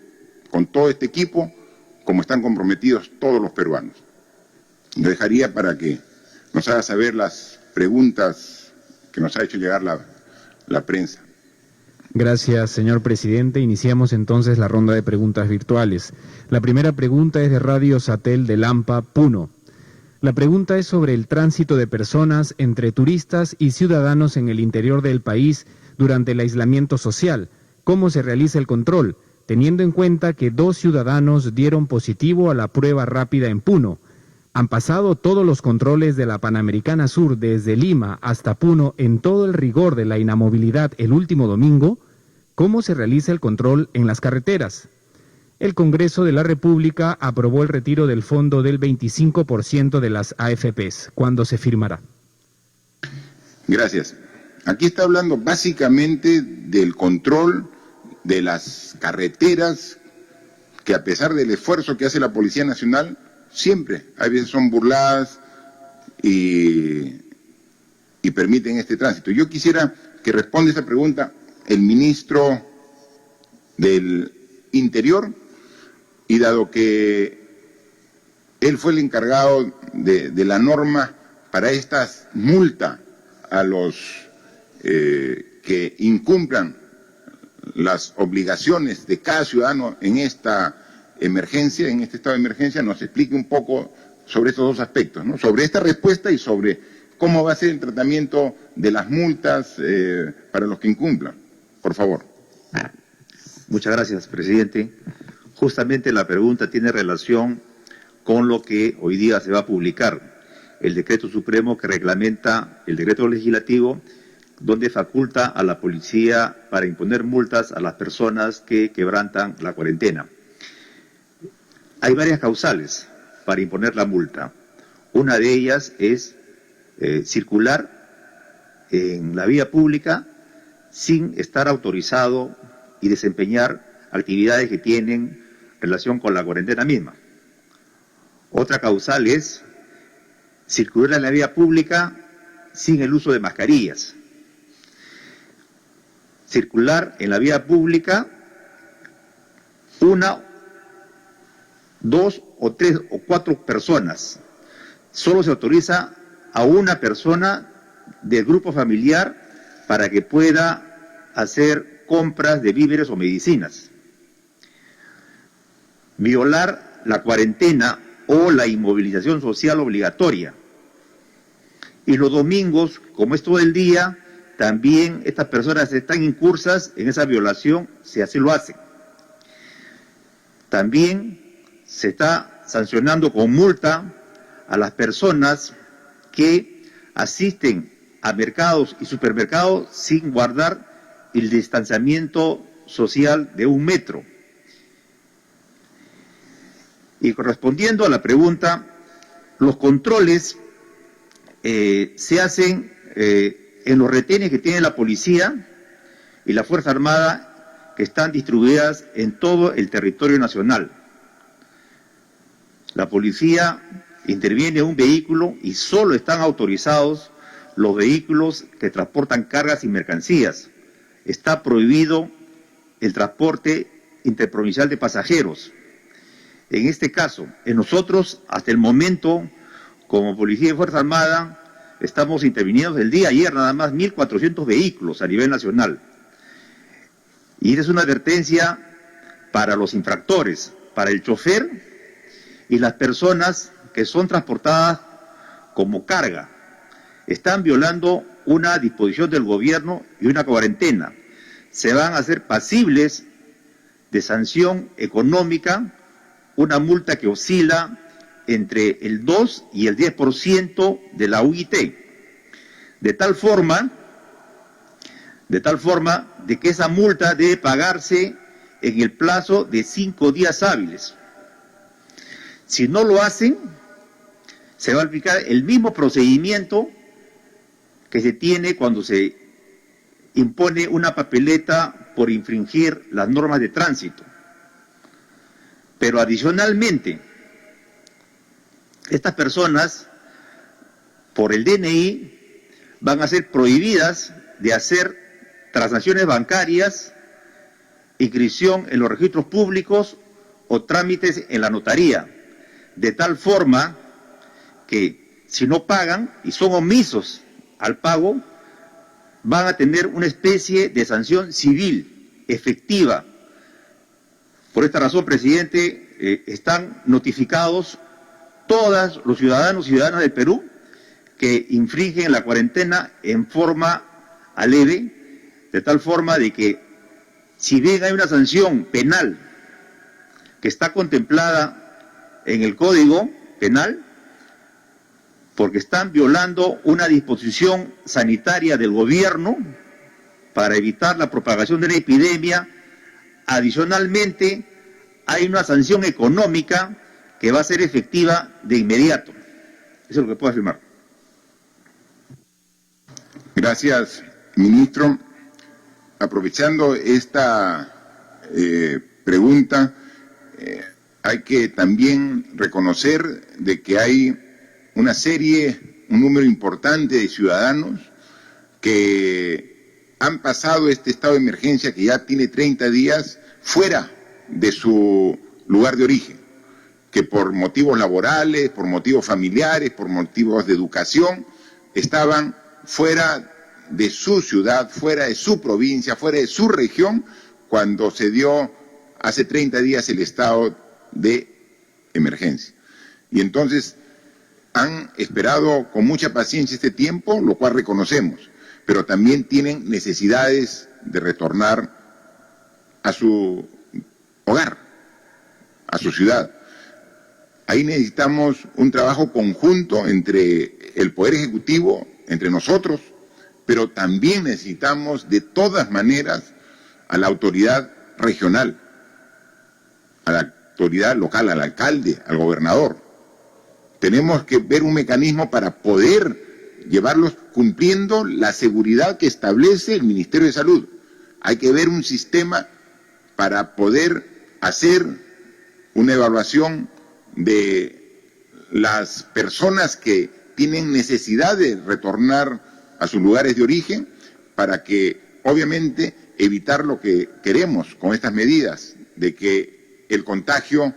con todo este equipo, como están comprometidos todos los peruanos. Lo dejaría para que nos haga saber las preguntas que nos ha hecho llegar la prensa. Gracias, señor presidente. Iniciamos entonces la ronda de preguntas virtuales. La primera pregunta es de Radio Satel de Lampa, Puno. La pregunta es sobre el tránsito de personas entre turistas y ciudadanos en el interior del país durante el aislamiento social. ¿Cómo se realiza el control? Teniendo en cuenta que 2 ciudadanos dieron positivo a la prueba rápida en Puno. Han pasado todos los controles de la Panamericana Sur desde Lima hasta Puno en todo el rigor de la inamovilidad el último domingo. ¿Cómo se realiza el control en las carreteras? El Congreso de la República aprobó el retiro del fondo del 25% de las AFPs. ¿Cuándo se firmará? Gracias. Aquí está hablando básicamente del control de las carreteras, que a pesar del esfuerzo que hace la Policía Nacional, siempre, a veces son burladas y permiten este tránsito. Yo quisiera que responda esta pregunta el ministro del Interior, y dado que él fue el encargado de la norma para estas multas a los que incumplan las obligaciones de cada ciudadano en esta emergencia, en este estado de emergencia, nos explique un poco sobre estos dos aspectos, ¿no? Sobre esta respuesta y sobre cómo va a ser el tratamiento de las multas para los que incumplan. Por favor. Muchas gracias, presidente. Justamente la pregunta tiene relación con lo que hoy día se va a publicar, el decreto supremo que reglamenta el decreto legislativo donde faculta a la policía para imponer multas a las personas que quebrantan la cuarentena. Hay varias causales para imponer la multa. Una de ellas es circular en la vía pública sin estar autorizado y desempeñar actividades que tienen relación con la cuarentena misma. Otra causal es circular en la vía pública sin el uso de mascarillas. Circular en la vía pública 1, 2 o 3 o 4 personas. Solo se autoriza a una persona del grupo familiar para que pueda hacer compras de víveres o medicinas. Violar la cuarentena o la inmovilización social obligatoria Y los domingos, como es todo el día, también estas personas están incursas en esa violación, si así lo hacen. También se está sancionando con multa a las personas que asisten a mercados y supermercados sin guardar el distanciamiento social de 1 metro. Y correspondiendo a la pregunta, los controles se hacen en los retenes que tiene la policía y la Fuerza Armada, que están distribuidas en todo el territorio nacional. La policía interviene en un vehículo y solo están autorizados los vehículos que transportan cargas y mercancías. Está prohibido el transporte interprovincial de pasajeros. En este caso, nosotros hasta el momento, como Policía y Fuerza Armada, estamos interviniendo el día ayer nada más 1.400 vehículos a nivel nacional. Y esta es una advertencia para los infractores, para el chofer y las personas que son transportadas como carga. Están violando una disposición del gobierno y una cuarentena. Se van a hacer pasibles de sanción económica, una multa que oscila entre el 2 y el 10% de la UIT, de tal forma de que esa multa debe pagarse en el plazo de 5 días hábiles. Si no lo hacen, se va a aplicar el mismo procedimiento que se tiene cuando se impone una papeleta por infringir las normas de tránsito. Pero adicionalmente, estas personas, por el DNI, van a ser prohibidas de hacer transacciones bancarias, inscripción en los registros públicos o trámites en la notaría, de tal forma que si no pagan y son omisos al pago, van a tener una especie de sanción civil efectiva. Por esta razón, presidente, están notificados todos los ciudadanos y ciudadanas del Perú que infringen la cuarentena en forma aleve, de tal forma de que si bien hay una sanción penal que está contemplada en el Código Penal, porque están violando una disposición sanitaria del gobierno para evitar la propagación de la epidemia, adicionalmente hay una sanción económica que va a ser efectiva de inmediato. Eso es lo que puedo afirmar. Gracias, ministro. Aprovechando esta pregunta, hay que también reconocer de que hay un número importante de ciudadanos que han pasado este estado de emergencia que ya tiene 30 días fuera de su lugar de origen, que por motivos laborales, por motivos familiares, por motivos de educación, estaban fuera de su ciudad, fuera de su provincia, fuera de su región, cuando se dio hace 30 días el estado de emergencia. Y entonces han esperado con mucha paciencia este tiempo, lo cual reconocemos, pero también tienen necesidades de retornar a su hogar, a su ciudad. Ahí necesitamos un trabajo conjunto entre el Poder Ejecutivo, entre nosotros, pero también necesitamos de todas maneras a la autoridad regional, a la autoridad local, al alcalde, al gobernador. Tenemos que ver un mecanismo para poder llevarlos cumpliendo la seguridad que establece el Ministerio de Salud. Hay que ver un sistema para poder hacer una evaluación de las personas que tienen necesidad de retornar a sus lugares de origen, para que obviamente evitar lo que queremos con estas medidas, de que el contagio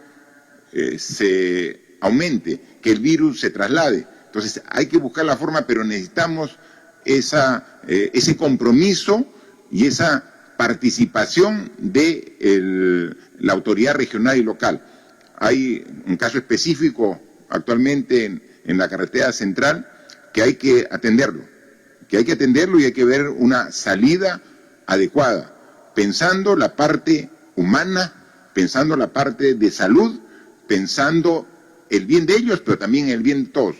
se aumente, que el virus se traslade. Entonces hay que buscar la forma, pero necesitamos ese compromiso y esa participación de la autoridad regional y local. Hay un caso específico actualmente en la carretera central, que hay que atenderlo, y hay que ver una salida adecuada, pensando la parte humana, pensando la parte de salud, pensando el bien de ellos, pero también el bien de todos.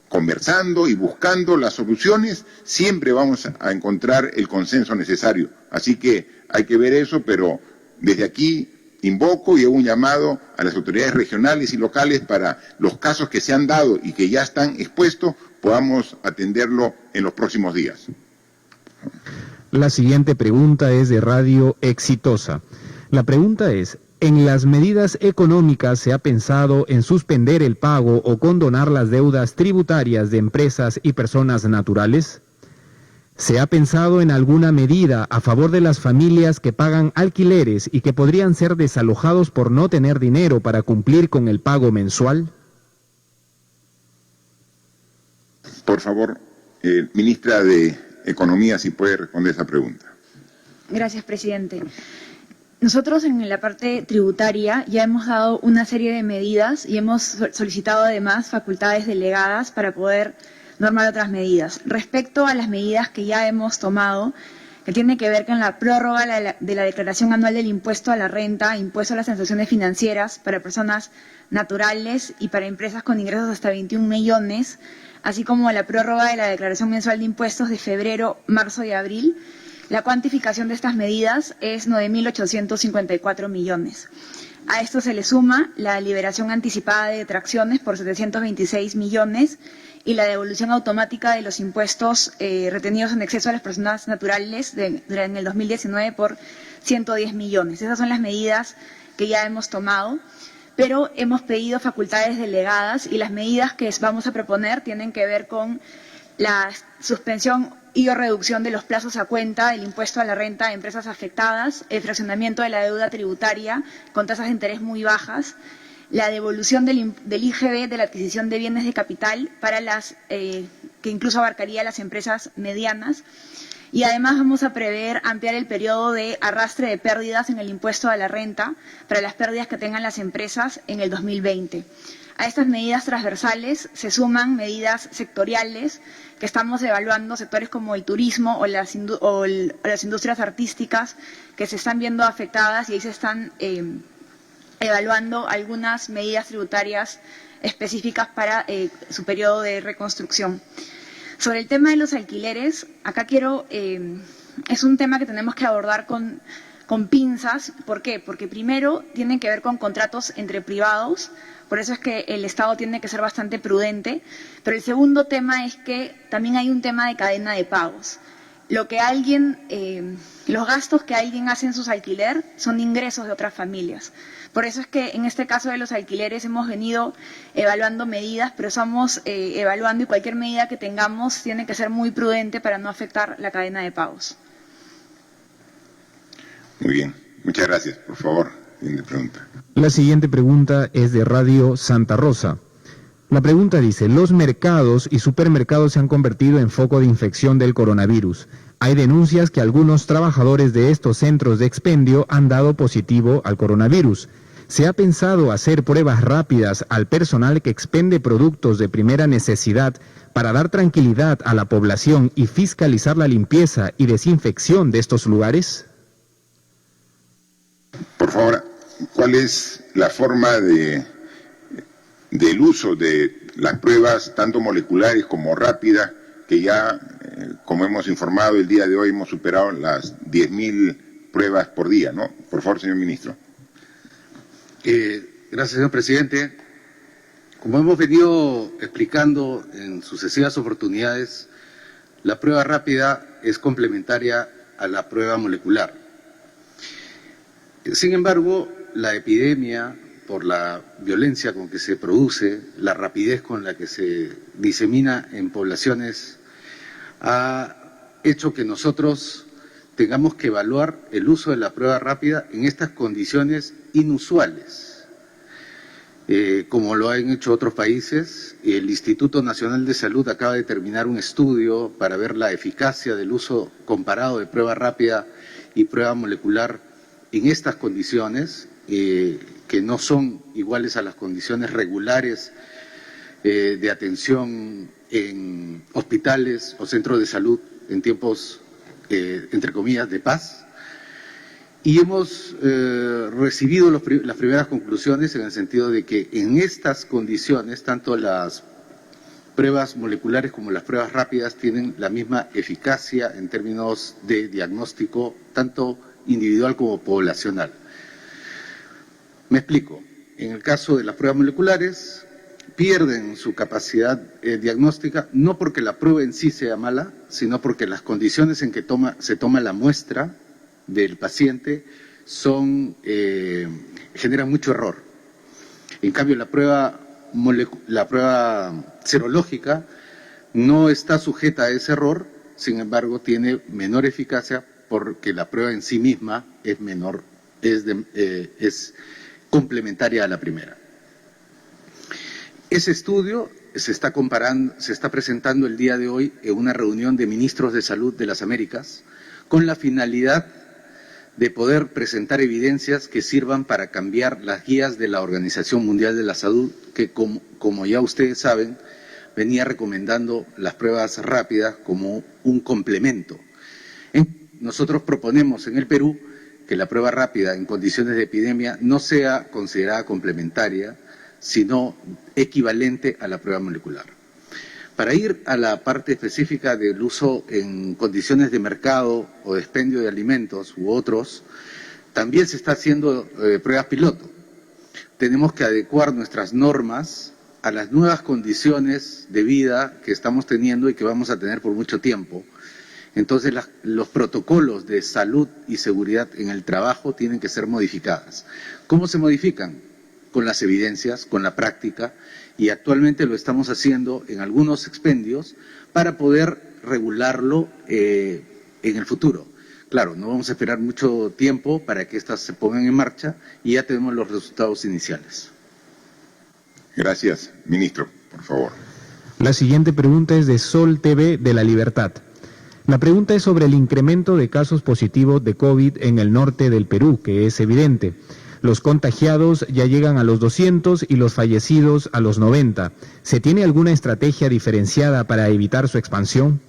Conversando y buscando las soluciones, siempre vamos a encontrar el consenso necesario. Así que hay que ver eso, pero desde aquí invoco y hago un llamado a las autoridades regionales y locales para los casos que se han dado y que ya están expuestos, podamos atenderlo en los próximos días. La siguiente pregunta es de Radio Exitosa. La pregunta es: ¿en las medidas económicas se ha pensado en suspender el pago o condonar las deudas tributarias de empresas y personas naturales? ¿Se ha pensado en alguna medida a favor de las familias que pagan alquileres y que podrían ser desalojados por no tener dinero para cumplir con el pago mensual? Por favor, ministra de Economía, si puede responder esa pregunta. Gracias, presidente. Nosotros en la parte tributaria ya hemos dado una serie de medidas y hemos solicitado además facultades delegadas para poder normar otras medidas. Respecto a las medidas que ya hemos tomado, que tiene que ver con la prórroga de la declaración anual del impuesto a la renta, impuesto a las transacciones financieras para personas naturales y para empresas con ingresos hasta 21 millones, así como la prórroga de la declaración mensual de impuestos de febrero, marzo y abril. La cuantificación de estas medidas es 9.854 millones. A esto se le suma la liberación anticipada de detracciones por 726 millones y la devolución automática de los impuestos retenidos en exceso a las personas naturales en el 2019 por 110 millones. Esas son las medidas que ya hemos tomado, pero hemos pedido facultades delegadas y las medidas que vamos a proponer tienen que ver con la suspensión y o reducción de los plazos a cuenta del impuesto a la renta de empresas afectadas, el fraccionamiento de la deuda tributaria con tasas de interés muy bajas, la devolución del IGB de la adquisición de bienes de capital para que incluso abarcaría las empresas medianas, y además vamos a prever ampliar el periodo de arrastre de pérdidas en el impuesto a la renta para las pérdidas que tengan las empresas en el 2020. A estas medidas transversales se suman medidas sectoriales que estamos evaluando, sectores como el turismo o las industrias artísticas que se están viendo afectadas, y ahí se están evaluando algunas medidas tributarias específicas para su periodo de reconstrucción. Sobre el tema de los alquileres, acá es un tema que tenemos que abordar con pinzas. ¿Por qué? Porque primero tienen que ver con contratos entre privados, por eso es que el Estado tiene que ser bastante prudente, pero el segundo tema es que también hay un tema de cadena de pagos. Los gastos que alguien hace en sus alquiler son ingresos de otras familias. Por eso es que en este caso de los alquileres hemos venido evaluando medidas, pero estamos evaluando, y cualquier medida que tengamos tiene que ser muy prudente para no afectar la cadena de pagos. Muy bien, muchas gracias. Por favor, siguiente pregunta. La siguiente pregunta es de Radio Santa Rosa. La pregunta dice: los mercados y supermercados se han convertido en foco de infección del coronavirus. Hay denuncias que algunos trabajadores de estos centros de expendio han dado positivo al coronavirus. ¿Se ha pensado hacer pruebas rápidas al personal que expende productos de primera necesidad para dar tranquilidad a la población y fiscalizar la limpieza y desinfección de estos lugares? Por favor, ¿cuál es la forma del uso de las pruebas, tanto moleculares como rápidas, que ya, como hemos informado el día de hoy, hemos superado las 10.000 pruebas por día, ¿no? Por favor, señor ministro. Gracias, señor presidente. Como hemos venido explicando en sucesivas oportunidades, la prueba rápida es complementaria a la prueba molecular. Sin embargo, la epidemia, por la violencia con que se produce, la rapidez con la que se disemina en poblaciones, ha hecho que nosotros tengamos que evaluar el uso de la prueba rápida en estas condiciones inusuales. Como lo han hecho otros países, el Instituto Nacional de Salud acaba de terminar un estudio para ver la eficacia del uso comparado de prueba rápida y prueba molecular en estas condiciones, que no son iguales a las condiciones regulares de atención en hospitales o centros de salud en tiempos, entre comillas, de paz. Y hemos recibido las primeras conclusiones en el sentido de que en estas condiciones, tanto las pruebas moleculares como las pruebas rápidas tienen la misma eficacia en términos de diagnóstico, tanto individual como poblacional. Me explico. En el caso de las pruebas moleculares, pierden su capacidad diagnóstica, no porque la prueba en sí sea mala, sino porque las condiciones en que se toma la muestra del paciente generan mucho error. En cambio, la prueba serológica no está sujeta a ese error, sin embargo, tiene menor eficacia porque la prueba en sí misma es menor, es complementaria a la primera. Ese estudio se está presentando el día de hoy en una reunión de ministros de salud de las Américas con la finalidad de poder presentar evidencias que sirvan para cambiar las guías de la Organización Mundial de la Salud, que como ya ustedes saben, venía recomendando las pruebas rápidas como un complemento. Nosotros proponemos en el Perú que la prueba rápida en condiciones de epidemia no sea considerada complementaria, sino equivalente a la prueba molecular. Para ir a la parte específica del uso en condiciones de mercado o de expendio de alimentos u otros, también se está haciendo pruebas piloto. Tenemos que adecuar nuestras normas a las nuevas condiciones de vida que estamos teniendo y que vamos a tener por mucho tiempo. Entonces los protocolos de salud y seguridad en el trabajo tienen que ser modificados. ¿Cómo se modifican? Con las evidencias, con la práctica, y actualmente lo estamos haciendo en algunos expendios para poder regularlo en el futuro. Claro, no vamos a esperar mucho tiempo para que estas se pongan en marcha y ya tenemos los resultados iniciales. Gracias, ministro, por favor. La siguiente pregunta es de Sol TV de La Libertad. La pregunta es sobre el incremento de casos positivos de COVID en el norte del Perú, que es evidente. Los contagiados ya llegan a los 200 y los fallecidos a los 90. ¿Se tiene alguna estrategia diferenciada para evitar su expansión?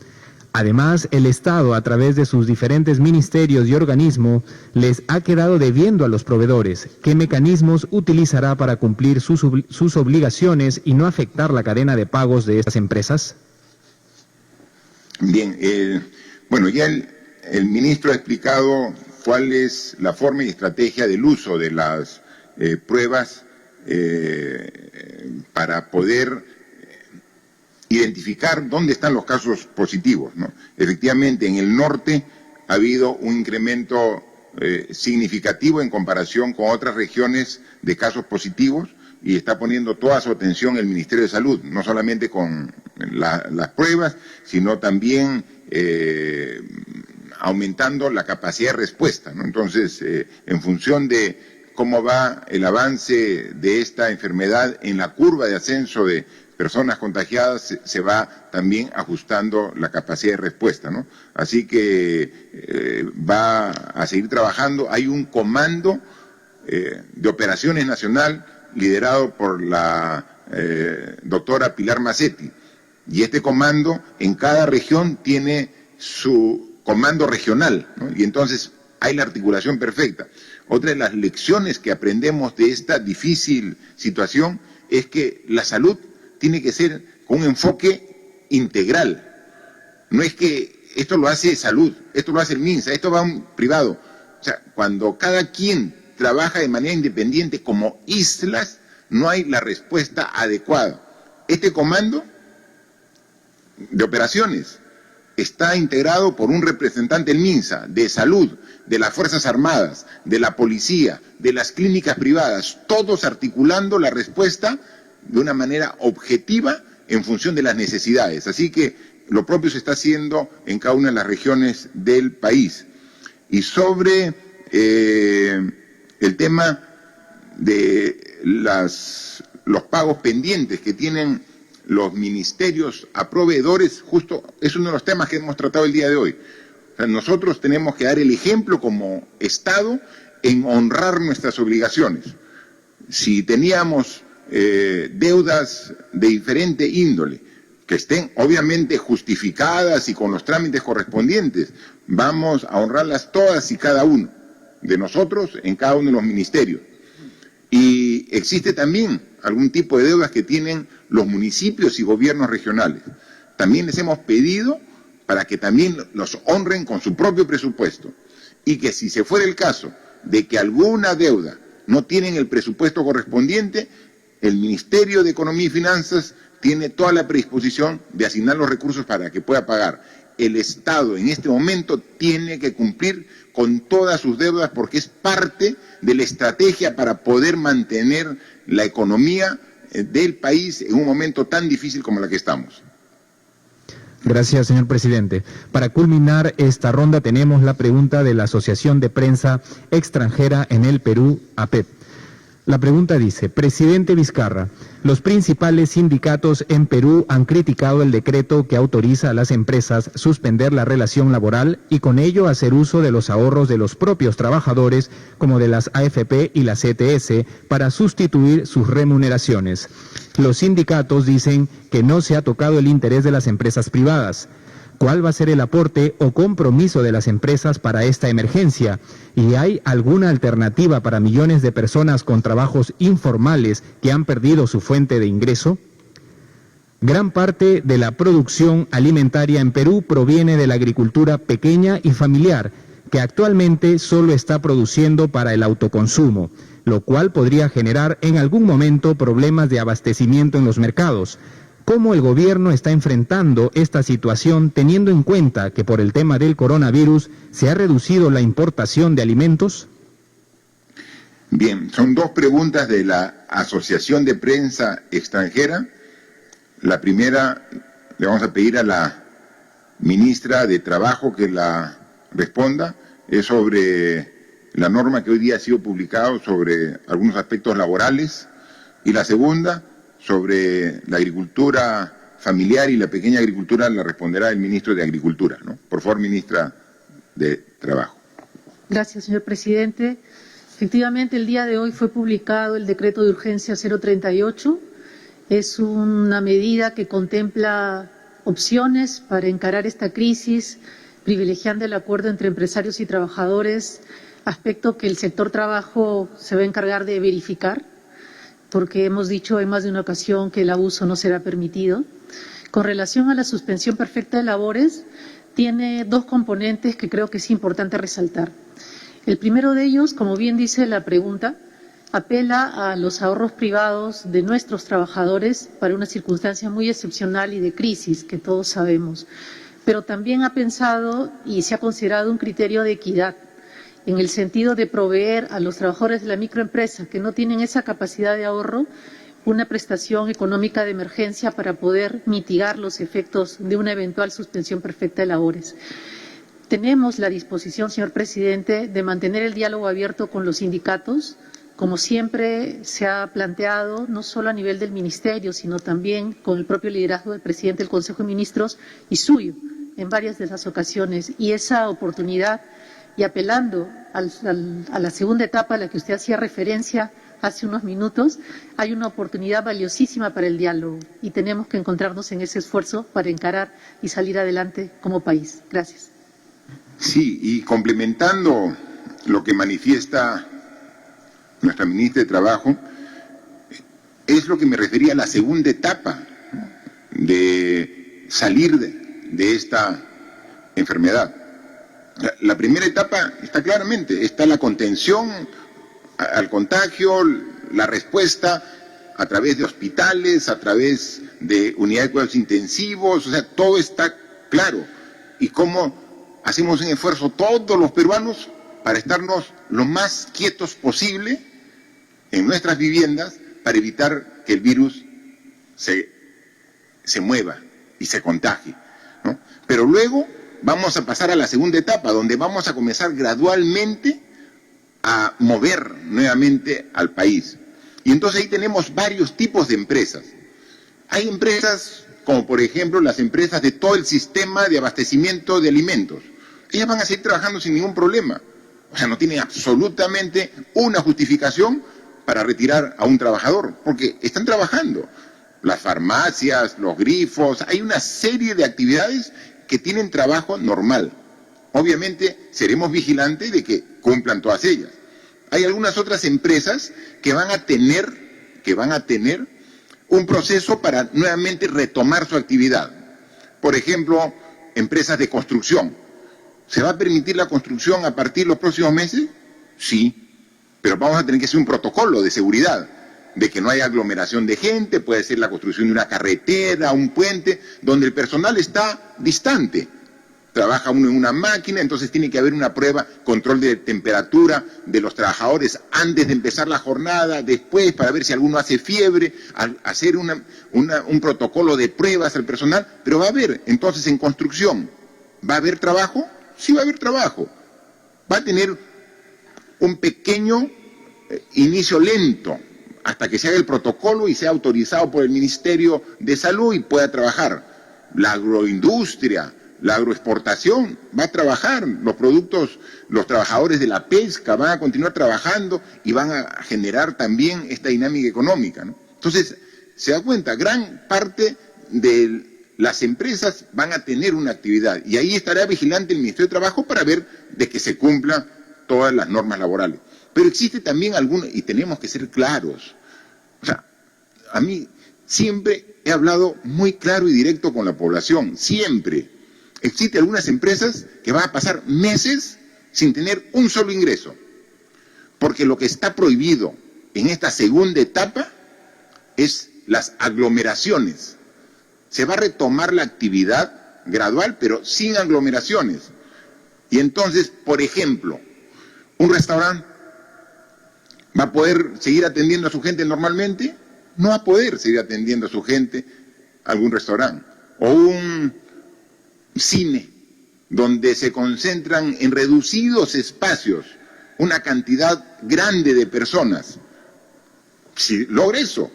Además, el Estado, a través de sus diferentes ministerios y organismos, les ha quedado debiendo a los proveedores. ¿Qué mecanismos utilizará para cumplir sus obligaciones y no afectar la cadena de pagos de estas empresas? Bien, bueno, ya el ministro ha explicado cuál es la forma y estrategia del uso de las pruebas para poder identificar dónde están los casos positivos, ¿no? Efectivamente, en el norte ha habido un incremento significativo en comparación con otras regiones de casos positivos y está poniendo toda su atención el Ministerio de Salud, no solamente con las pruebas, sino también aumentando la capacidad de respuesta, ¿no? Entonces, en función de cómo va el avance de esta enfermedad en la curva de ascenso de personas contagiadas, se va también ajustando la capacidad de respuesta, ¿no? Así que va a seguir trabajando. Hay un comando de operaciones nacional liderado por la doctora Pilar Macetti, y este comando en cada región tiene su comando regional, ¿no? Y entonces hay la articulación perfecta. Otra de las lecciones que aprendemos de esta difícil situación es que la salud tiene que ser con un enfoque integral. No es que esto lo hace salud, esto lo hace el MINSA, esto va a un privado. O sea, cuando cada quien trabaja de manera independiente como islas, no hay la respuesta adecuada. Este comando de operaciones está integrado por un representante del MINSA, de salud, de las Fuerzas Armadas, de la policía, de las clínicas privadas, todos articulando la respuesta de una manera objetiva en función de las necesidades. Así que lo propio se está haciendo en cada una de las regiones del país. Y sobre el tema de los pagos pendientes que tienen los ministerios a proveedores, justo es uno de los temas que hemos tratado el día de hoy. O sea, nosotros tenemos que dar el ejemplo como Estado en honrar nuestras obligaciones. Si teníamos deudas de diferente índole que estén obviamente justificadas y con los trámites correspondientes. Vamos a honrarlas todas y cada uno de nosotros en cada uno de los ministerios. Y existe también algún tipo de deudas que tienen los municipios y gobiernos regionales. También les hemos pedido para que también los honren con su propio presupuesto y que si se fuera el caso de que alguna deuda no tienen el presupuesto correspondiente, el Ministerio de Economía y Finanzas tiene toda la predisposición de asignar los recursos para que pueda pagar. El Estado en este momento tiene que cumplir con todas sus deudas porque es parte de la estrategia para poder mantener la economía del país en un momento tan difícil como la que estamos. Gracias, señor presidente. Para culminar esta ronda tenemos la pregunta de la Asociación de Prensa Extranjera en el Perú, APEP. La pregunta dice: Presidente Vizcarra, los principales sindicatos en Perú han criticado el decreto que autoriza a las empresas suspender la relación laboral y con ello hacer uso de los ahorros de los propios trabajadores, como de las AFP y las CTS, para sustituir sus remuneraciones. Los sindicatos dicen que no se ha tocado el interés de las empresas privadas. ¿Cuál va a ser el aporte o compromiso de las empresas para esta emergencia? ¿Y hay alguna alternativa para millones de personas con trabajos informales que han perdido su fuente de ingreso? Gran parte de la producción alimentaria en Perú proviene de la agricultura pequeña y familiar, que actualmente solo está produciendo para el autoconsumo, lo cual podría generar en algún momento problemas de abastecimiento en los mercados. ¿Cómo el gobierno está enfrentando esta situación teniendo en cuenta que por el tema del coronavirus se ha reducido la importación de alimentos? Bien, son dos preguntas de la Asociación de Prensa Extranjera. La primera le vamos a pedir a la ministra de Trabajo que la responda. Es sobre la norma que hoy día ha sido publicada sobre algunos aspectos laborales. Y la segunda, sobre la agricultura familiar y la pequeña agricultura, la responderá el ministro de Agricultura, ¿no? Por favor, ministra de Trabajo. Gracias, señor presidente. Efectivamente, el día de hoy fue publicado el decreto de urgencia 038. Es una medida que contempla opciones para encarar esta crisis, privilegiando el acuerdo entre empresarios y trabajadores, aspecto que el sector trabajo se va a encargar de verificar, porque hemos dicho en más de una ocasión que el abuso no será permitido. Con relación a la suspensión perfecta de labores, tiene dos componentes que creo que es importante resaltar. El primero de ellos, como bien dice la pregunta, apela a los ahorros privados de nuestros trabajadores para una circunstancia muy excepcional y de crisis que todos sabemos, pero también ha pensado y se ha considerado un criterio de equidad, en el sentido de proveer a los trabajadores de la microempresa que no tienen esa capacidad de ahorro una prestación económica de emergencia para poder mitigar los efectos de una eventual suspensión perfecta de labores. Tenemos la disposición, señor presidente, de mantener el diálogo abierto con los sindicatos, como siempre se ha planteado, no solo a nivel del Ministerio, sino también con el propio liderazgo del presidente del Consejo de Ministros y suyo en varias de las ocasiones. Y esa oportunidad, y apelando a la segunda etapa a la que usted hacía referencia hace unos minutos, hay una oportunidad valiosísima para el diálogo y tenemos que encontrarnos en ese esfuerzo para encarar y salir adelante como país. Gracias. Sí, y complementando lo que manifiesta nuestra ministra de Trabajo, es lo que me refería a la segunda etapa de salir de esta enfermedad. La primera etapa está claramente, está la contención al contagio, la respuesta a través de hospitales, a través de unidades de cuidados intensivos, o sea, todo está claro. Y cómo hacemos un esfuerzo todos los peruanos para estarnos lo más quietos posible en nuestras viviendas para evitar que el virus se mueva y se contagie, ¿no? Pero luego vamos a pasar a la segunda etapa, donde vamos a comenzar gradualmente a mover nuevamente al país. Y entonces ahí tenemos varios tipos de empresas. Hay empresas como por ejemplo las empresas de todo el sistema de abastecimiento de alimentos. Ellas van a seguir trabajando sin ningún problema. O sea, no tienen absolutamente una justificación para retirar a un trabajador, porque están trabajando. las farmacias, los grifos, hay una serie de actividades que tienen trabajo normal. Obviamente seremos vigilantes de que cumplan todas ellas. Hay algunas otras empresas que van a tener un proceso para nuevamente retomar su actividad. Por ejemplo, empresas de construcción. ¿Se va a permitir la construcción a partir de los próximos meses? Sí, pero vamos a tener que hacer un protocolo de seguridad, de que no haya aglomeración de gente, puede ser la construcción de una carretera, un puente, donde el personal está distante. Trabaja uno en una máquina, entonces tiene que haber una prueba, control de temperatura de los trabajadores antes de empezar la jornada, después, para ver si alguno hace fiebre, hacer un protocolo de pruebas al personal, pero va a haber, entonces en construcción, ¿va a haber trabajo? Sí va a haber trabajo. Va a tener un pequeño inicio lento, hasta que se haga el protocolo y sea autorizado por el Ministerio de Salud y pueda trabajar. La agroindustria, la agroexportación va a trabajar, los productos, los trabajadores de la pesca van a continuar trabajando y van a generar también esta dinámica económica, ¿no? Entonces, se da cuenta, gran parte de las empresas van a tener una actividad y ahí estará vigilante el Ministerio de Trabajo para ver de que se cumplan todas las normas laborales. Pero existe también alguna, y tenemos que ser claros, o sea, a mí siempre he hablado muy claro y directo con la población, siempre. Existen algunas empresas que van a pasar meses sin tener un solo ingreso, porque lo que está prohibido en esta segunda etapa es las aglomeraciones. Se va a retomar la actividad gradual, pero sin aglomeraciones. Y entonces, por ejemplo, un restaurante ¿va a poder seguir atendiendo a su gente normalmente? No va a poder seguir atendiendo a su gente algún restaurante. O un cine, donde se concentran en reducidos espacios una cantidad grande de personas. Si logra eso,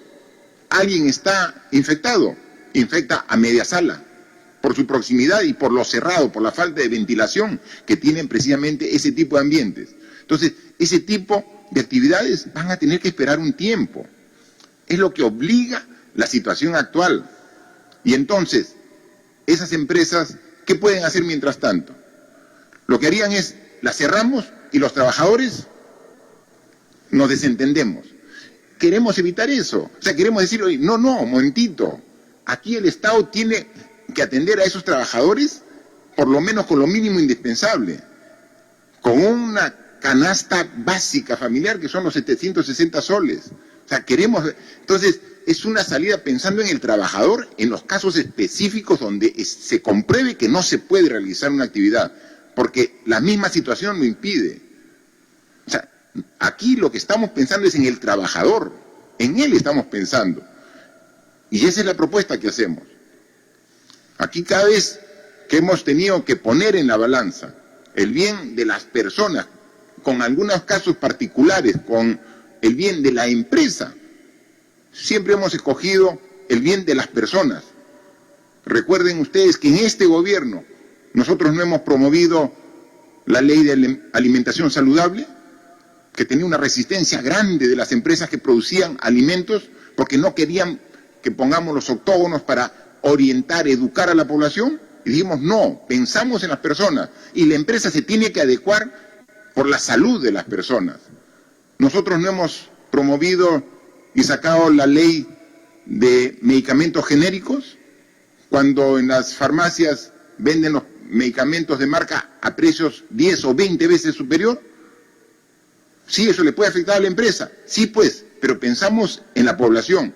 alguien está infectado, infecta a media sala, por su proximidad y por lo cerrado, por la falta de ventilación que tienen precisamente ese tipo de ambientes. Entonces, ese tipo de actividades van a tener que esperar un tiempo. Es lo que obliga la situación actual. Y entonces, esas empresas, ¿qué pueden hacer mientras tanto? Lo que harían es, las cerramos y los trabajadores nos desentendemos. Queremos evitar eso. O sea, queremos decir, oye, no, momentito. Aquí el Estado tiene que atender a esos trabajadores, por lo menos con lo mínimo indispensable, con una canasta básica familiar que son los 760 soles. O sea, queremos, entonces es una salida pensando en el trabajador en los casos específicos donde se compruebe que no se puede realizar una actividad, porque la misma situación lo impide. O sea, aquí lo que estamos pensando es en el trabajador, en él estamos pensando. Y esa es la propuesta que hacemos. Aquí cada vez que hemos tenido que poner en la balanza el bien de las personas, con algunos casos particulares, con el bien de la empresa, siempre hemos escogido el bien de las personas. Recuerden ustedes que en este gobierno nosotros no hemos promovido la ley de alimentación saludable, que tenía una resistencia grande de las empresas que producían alimentos porque no querían que pongamos los octógonos para orientar, educar a la población, y dijimos no, pensamos en las personas y la empresa se tiene que adecuar por la salud de las personas. Nosotros no hemos promovido y sacado la ley de medicamentos genéricos, cuando en las farmacias venden los medicamentos de marca a precios 10 o 20 veces superior. Sí, eso le puede afectar a la empresa, sí pues, pero pensamos en la población.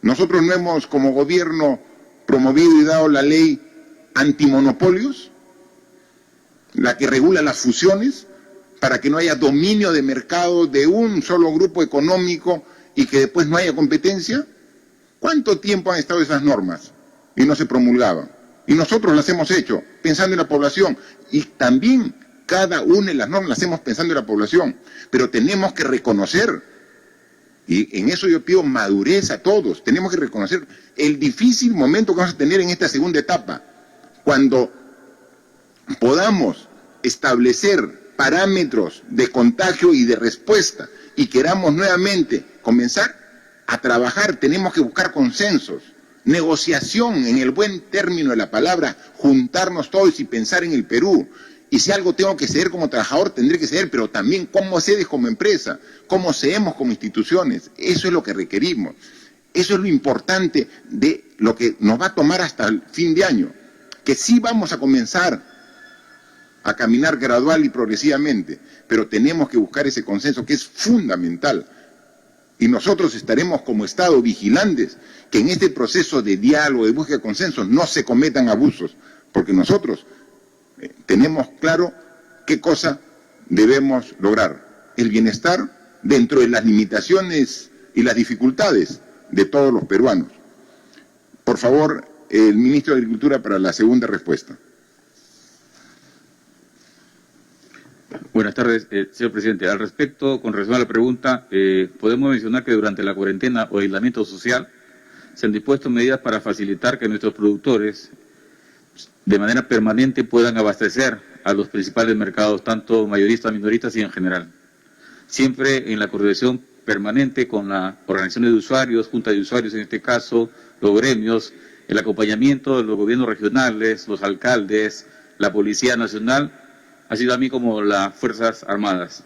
Nosotros no hemos como gobierno promovido y dado la ley antimonopolios, la que regula las fusiones, para que no haya dominio de mercado de un solo grupo económico y que después no haya competencia. ¿Cuánto tiempo han estado esas normas y no se promulgaban? Y nosotros las hemos hecho pensando en la población, y también cada una de las normas las hacemos pensando en la población, pero tenemos que reconocer, y en eso yo pido madurez a todos, tenemos que reconocer el difícil momento que vamos a tener en esta segunda etapa, cuando podamos establecer parámetros de contagio y de respuesta y queramos nuevamente comenzar, a trabajar, tenemos que buscar consensos, negociación en el buen término de la palabra, juntarnos todos y pensar en el Perú. Y si algo tengo que ceder como trabajador, tendré que ceder, pero también cómo cedes como empresa, cómo cedemos como instituciones. Eso es lo que requerimos. Eso es lo importante de lo que nos va a tomar hasta el fin de año, que sí vamos a comenzar a caminar gradual y progresivamente, pero tenemos que buscar ese consenso que es fundamental. Y nosotros estaremos como Estado vigilantes que en este proceso de diálogo, de búsqueda de consensos, no se cometan abusos, porque nosotros tenemos claro qué cosa debemos lograr. El bienestar dentro de las limitaciones y las dificultades de todos los peruanos. Por favor, el ministro de Agricultura para la segunda respuesta. Buenas tardes, señor presidente. Al respecto, con relación a la pregunta, podemos mencionar que durante la cuarentena o aislamiento social se han dispuesto medidas para facilitar que nuestros productores de manera permanente puedan abastecer a los principales mercados, tanto mayoristas, minoristas y en general. Siempre en la coordinación permanente con la organización de usuarios, junta de usuarios en este caso, los gremios, el acompañamiento de los gobiernos regionales, los alcaldes, la Policía Nacional, así también como las Fuerzas Armadas.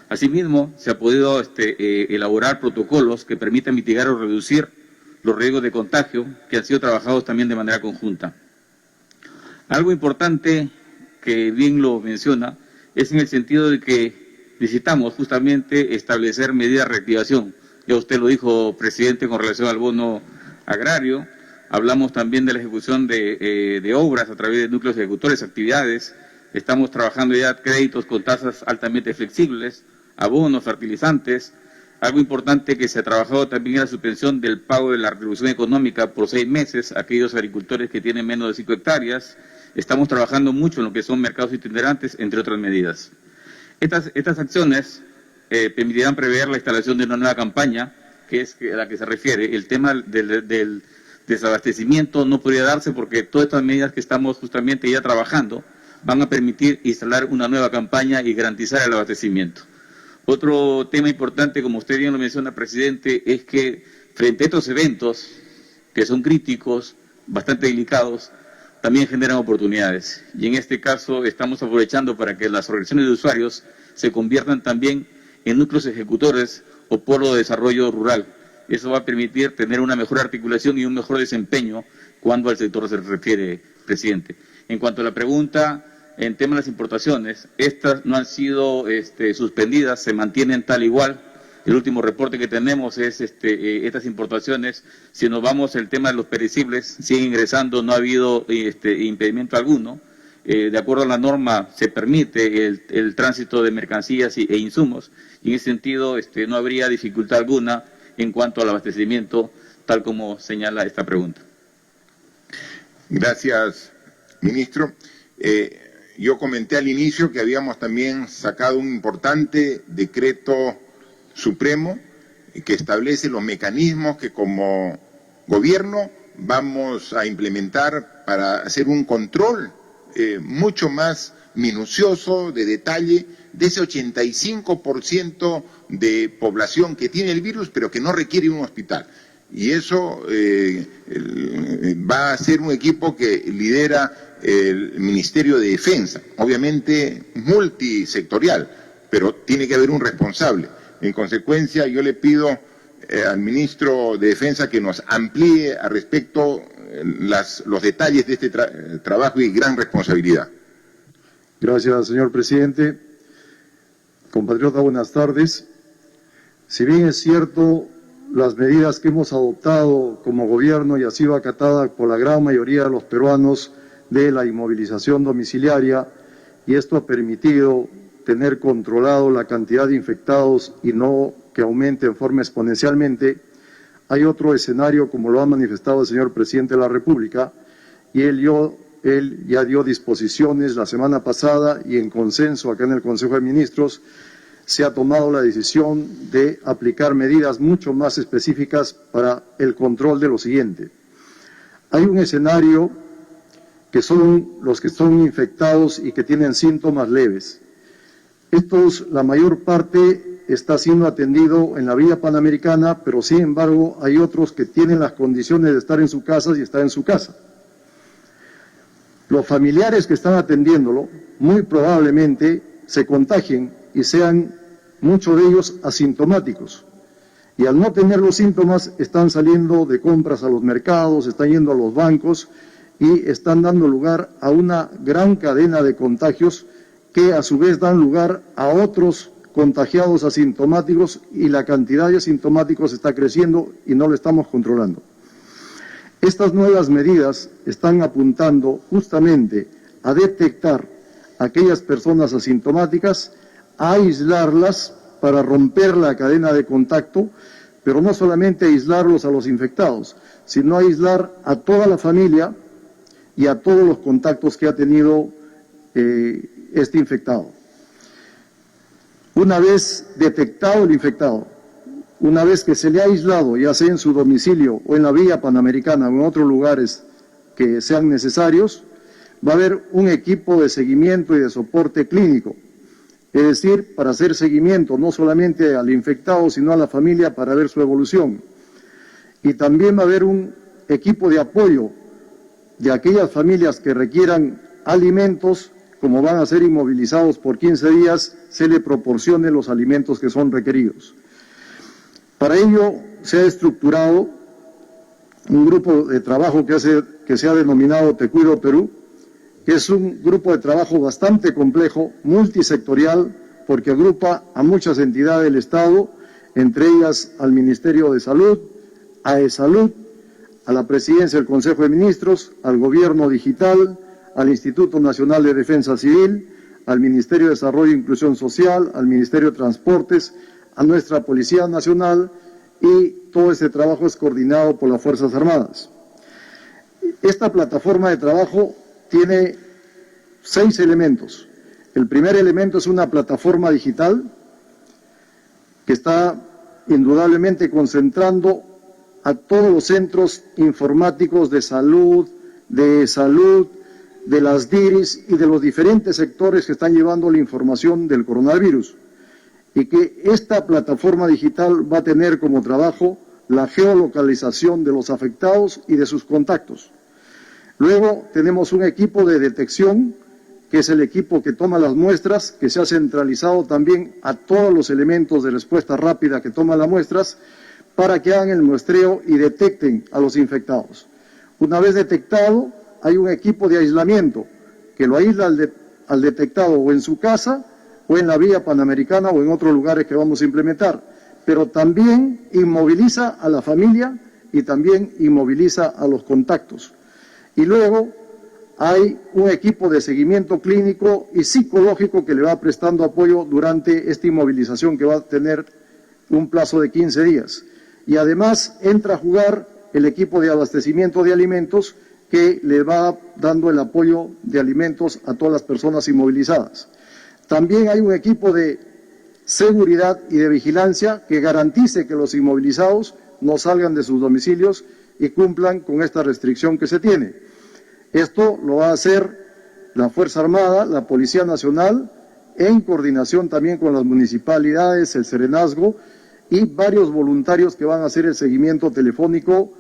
Asimismo, se ha podido elaborar protocolos que permitan mitigar o reducir los riesgos de contagio que han sido trabajados también de manera conjunta. Algo importante que bien lo menciona es en el sentido de que necesitamos justamente establecer medidas de reactivación. Ya usted lo dijo, presidente, con relación al bono agrario. Hablamos también de la ejecución de obras a través de núcleos ejecutores, actividades. Estamos trabajando ya créditos con tasas altamente flexibles, abonos, fertilizantes. Algo importante que se ha trabajado también es la suspensión del pago de la retribución económica por 6 meses a aquellos agricultores que tienen menos de 5 hectáreas. Estamos trabajando mucho en lo que son mercados itinerantes, entre otras medidas. Estas acciones permitirán prever la instalación de una nueva campaña, que es a la que se refiere. El tema del desabastecimiento no podría darse porque todas estas medidas que estamos justamente ya trabajando van a permitir instalar una nueva campaña y garantizar el abastecimiento. Otro tema importante, como usted bien lo menciona, presidente, es que frente a estos eventos, que son críticos, bastante delicados, también generan oportunidades. Y en este caso estamos aprovechando para que las organizaciones de usuarios se conviertan también en núcleos ejecutores o polos de desarrollo rural. Eso va a permitir tener una mejor articulación y un mejor desempeño cuando al sector se refiere, presidente. En cuanto a la pregunta, en tema de las importaciones, estas no han sido suspendidas, se mantienen tal igual. El último reporte que tenemos es estas importaciones. Si nos vamos al tema de los perecibles, siguen ingresando, no ha habido impedimento alguno. De acuerdo a la norma, se permite el tránsito de mercancías e insumos. Y en ese sentido, no habría dificultad alguna en cuanto al abastecimiento, tal como señala esta pregunta. Gracias, ministro. Yo comenté al inicio que habíamos también sacado un importante decreto supremo que establece los mecanismos que como gobierno vamos a implementar para hacer un control mucho más minucioso, de detalle, de ese 85% de población que tiene el virus pero que no requiere un hospital. Y eso va a ser un equipo que lidera el Ministerio de Defensa, obviamente multisectorial, pero tiene que haber un responsable. En consecuencia, yo le pido al ministro de Defensa que nos amplíe al respecto los detalles de este trabajo y gran responsabilidad. Gracias, señor presidente. Compatriota, buenas tardes. Si bien es cierto, las medidas que hemos adoptado como gobierno y ha sido acatada por la gran mayoría de los peruanos de la inmovilización domiciliaria, y esto ha permitido tener controlado la cantidad de infectados y no que aumente en forma exponencialmente, hay otro escenario, como lo ha manifestado el señor presidente de la República, y él ya dio disposiciones la semana pasada y en consenso acá en el Consejo de Ministros se ha tomado la decisión de aplicar medidas mucho más específicas para el control de lo siguiente. Hay un escenario que son los que son infectados y que tienen síntomas leves. Estos, la mayor parte, está siendo atendido en la Villa Panamericana, pero sin embargo hay otros que tienen las condiciones de estar en su casa y está en su casa. Los familiares que están atendiéndolo muy probablemente se contagien y sean muchos de ellos asintomáticos. Y al no tener los síntomas están saliendo de compras a los mercados, están yendo a los bancos y están dando lugar a una gran cadena de contagios que a su vez dan lugar a otros contagiados asintomáticos y la cantidad de asintomáticos está creciendo y no lo estamos controlando. Estas nuevas medidas están apuntando justamente a detectar a aquellas personas asintomáticas, a aislarlas para romper la cadena de contacto, pero no solamente aislarlos a los infectados, sino aislar a toda la familia y a todos los contactos que ha tenido este infectado. Una vez detectado el infectado, una vez que se le ha aislado, ya sea en su domicilio o en la Villa Panamericana o en otros lugares que sean necesarios, va a haber un equipo de seguimiento y de soporte clínico, es decir, para hacer seguimiento no solamente al infectado, sino a la familia para ver su evolución. Y también va a haber un equipo de apoyo de aquellas familias que requieran alimentos, como van a ser inmovilizados por 15 días, se le proporcione los alimentos que son requeridos. Para ello se ha estructurado un grupo de trabajo que se ha denominado Te Cuido Perú, que es un grupo de trabajo bastante complejo, multisectorial, porque agrupa a muchas entidades del Estado, entre ellas al Ministerio de Salud, a E-Salud, a la Presidencia del Consejo de Ministros, al Gobierno Digital, al Instituto Nacional de Defensa Civil, al Ministerio de Desarrollo e Inclusión Social, al Ministerio de Transportes, a nuestra Policía Nacional, y todo este trabajo es coordinado por las Fuerzas Armadas. Esta plataforma de trabajo tiene 6 elementos. El primer elemento es una plataforma digital que está indudablemente concentrando a todos los centros informáticos de salud, de las DIRIS y de los diferentes sectores que están llevando la información del coronavirus. Y que esta plataforma digital va a tener como trabajo la geolocalización de los afectados y de sus contactos. Luego tenemos un equipo de detección, que es el equipo que toma las muestras, que se ha centralizado también a todos los elementos de respuesta rápida que toman las muestras, para que hagan el muestreo y detecten a los infectados. Una vez detectado, hay un equipo de aislamiento, que lo aísla al detectado o en su casa, o en la Vía Panamericana o en otros lugares que vamos a implementar, pero también inmoviliza a la familia y también inmoviliza a los contactos. Y luego hay un equipo de seguimiento clínico y psicológico que le va prestando apoyo durante esta inmovilización que va a tener un plazo de 15 días. Y además entra a jugar el equipo de abastecimiento de alimentos que le va dando el apoyo de alimentos a todas las personas inmovilizadas. También hay un equipo de seguridad y de vigilancia que garantice que los inmovilizados no salgan de sus domicilios y cumplan con esta restricción que se tiene. Esto lo va a hacer la Fuerza Armada, la Policía Nacional, en coordinación también con las municipalidades, el Serenazgo y varios voluntarios que van a hacer el seguimiento telefónico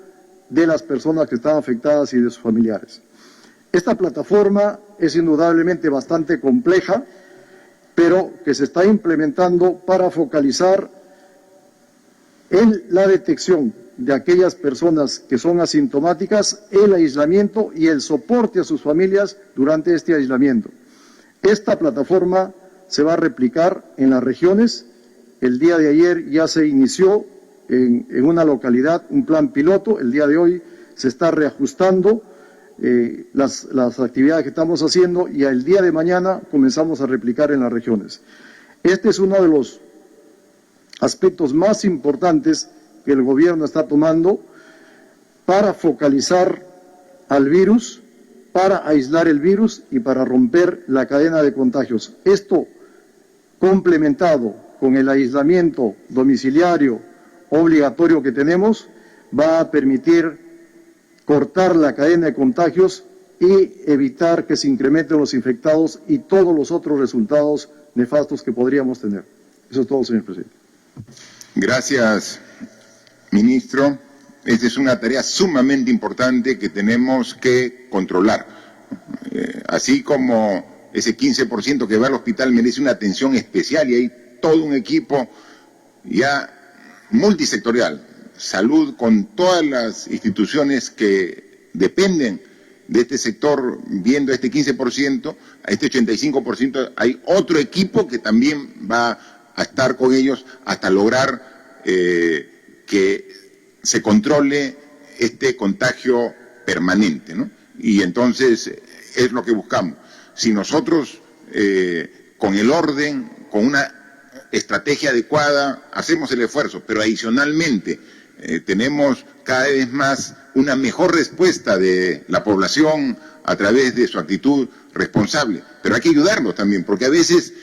de las personas que están afectadas y de sus familiares. Esta plataforma es indudablemente bastante compleja, pero que se está implementando para focalizar en la detección de aquellas personas que son asintomáticas, el aislamiento y el soporte a sus familias durante este aislamiento. Esta plataforma se va a replicar en las regiones. El día de ayer ya se inició en una localidad un plan piloto, el día de hoy se está reajustando las actividades que estamos haciendo y el día de mañana comenzamos a replicar en las regiones. Este es uno de los aspectos más importantes que el gobierno está tomando para focalizar al virus, para aislar el virus y para romper la cadena de contagios. Esto complementado con el aislamiento domiciliario obligatorio que tenemos va a permitir cortar la cadena de contagios y evitar que se incrementen los infectados y todos los otros resultados nefastos que podríamos tener. Eso es todo, señor presidente. Gracias, ministro. Esta es una tarea sumamente importante que tenemos que controlar. Así como ese 15% que va al hospital merece una atención especial y hay todo un equipo ya multisectorial, salud con todas las instituciones que dependen de este sector, viendo este 15%, a este 85%, hay otro equipo que también va a estar con ellos hasta lograr que se controle este contagio permanente, ¿no? Y entonces es lo que buscamos. Si nosotros con el orden, con una estrategia adecuada, hacemos el esfuerzo, pero adicionalmente tenemos cada vez más una mejor respuesta de la población a través de su actitud responsable. Pero hay que ayudarlos también, porque a veces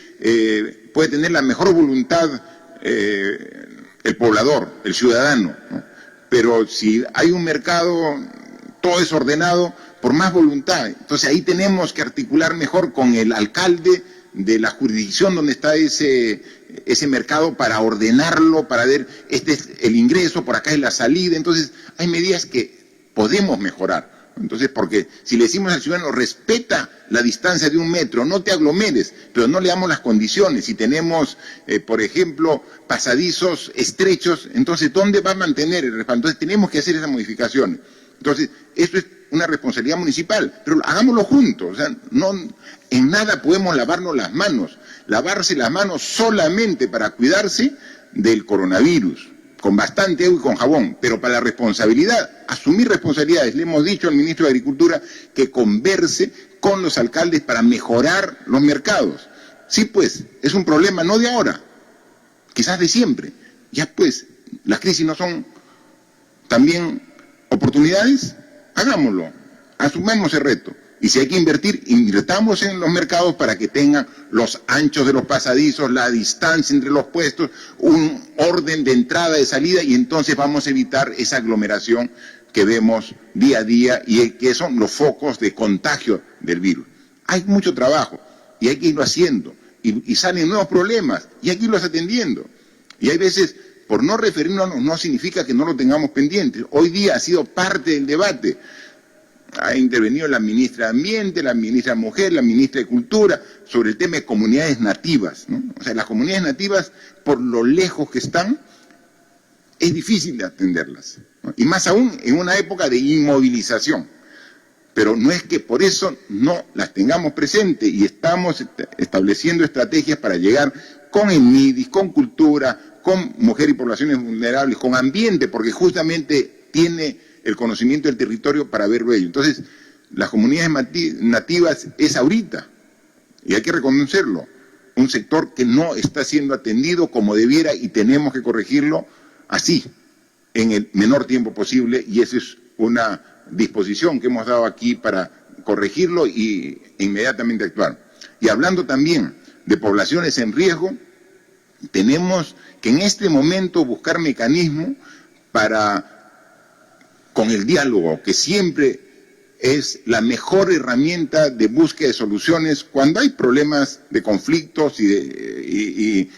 puede tener la mejor voluntad el poblador, el ciudadano, ¿no? Pero si hay un mercado todo desordenado, por más voluntad, entonces ahí tenemos que articular mejor con el alcalde de la jurisdicción donde está ese mercado para ordenarlo, para ver, este es el ingreso, por acá es la salida. Entonces hay medidas que podemos mejorar. Entonces, porque si le decimos al ciudadano, respeta la distancia de 1 metro, no te aglomeres, pero no le damos las condiciones. Si tenemos, por ejemplo, pasadizos estrechos, entonces, ¿dónde va a mantener el respaldo? Entonces, tenemos que hacer esas modificaciones. Entonces, esto es una responsabilidad municipal, pero hagámoslo juntos. O sea, no, en nada podemos lavarnos las manos. Lavarse las manos solamente para cuidarse del coronavirus, con bastante agua y con jabón, pero para la responsabilidad, asumir responsabilidades. Le hemos dicho al ministro de Agricultura que converse con los alcaldes para mejorar los mercados. Sí, pues, es un problema no de ahora, quizás de siempre. Ya pues, las crisis no son también oportunidades, hagámoslo, asumamos el reto. Y si hay que invertir, invirtamos en los mercados para que tengan los anchos de los pasadizos, la distancia entre los puestos, un orden de entrada, de salida, y entonces vamos a evitar esa aglomeración que vemos día a día y que son los focos de contagio del virus. Hay mucho trabajo y hay que irlo haciendo y salen nuevos problemas y hay que irlos atendiendo. Y hay veces, por no referirnos, no significa que no lo tengamos pendiente. Hoy día ha sido parte del debate. Ha intervenido la ministra de Ambiente, la ministra de Mujer, la ministra de Cultura, sobre el tema de comunidades nativas, ¿no? O sea, las comunidades nativas, por lo lejos que están, es difícil de atenderlas, ¿no? Y más aún en una época de inmovilización. Pero no es que por eso no las tengamos presentes y estamos estableciendo estrategias para llegar con el MIDIS, con Cultura, con Mujer y Poblaciones Vulnerables, con Ambiente, porque justamente tiene el conocimiento del territorio para verlo ello. Entonces, las comunidades nativas es ahorita, y hay que reconocerlo, un sector que no está siendo atendido como debiera y tenemos que corregirlo así, en el menor tiempo posible, y esa es una disposición que hemos dado aquí para corregirlo y inmediatamente actuar. Y hablando también de poblaciones en riesgo, tenemos que en este momento buscar mecanismos para, con el diálogo, que siempre es la mejor herramienta de búsqueda de soluciones cuando hay problemas de conflictos y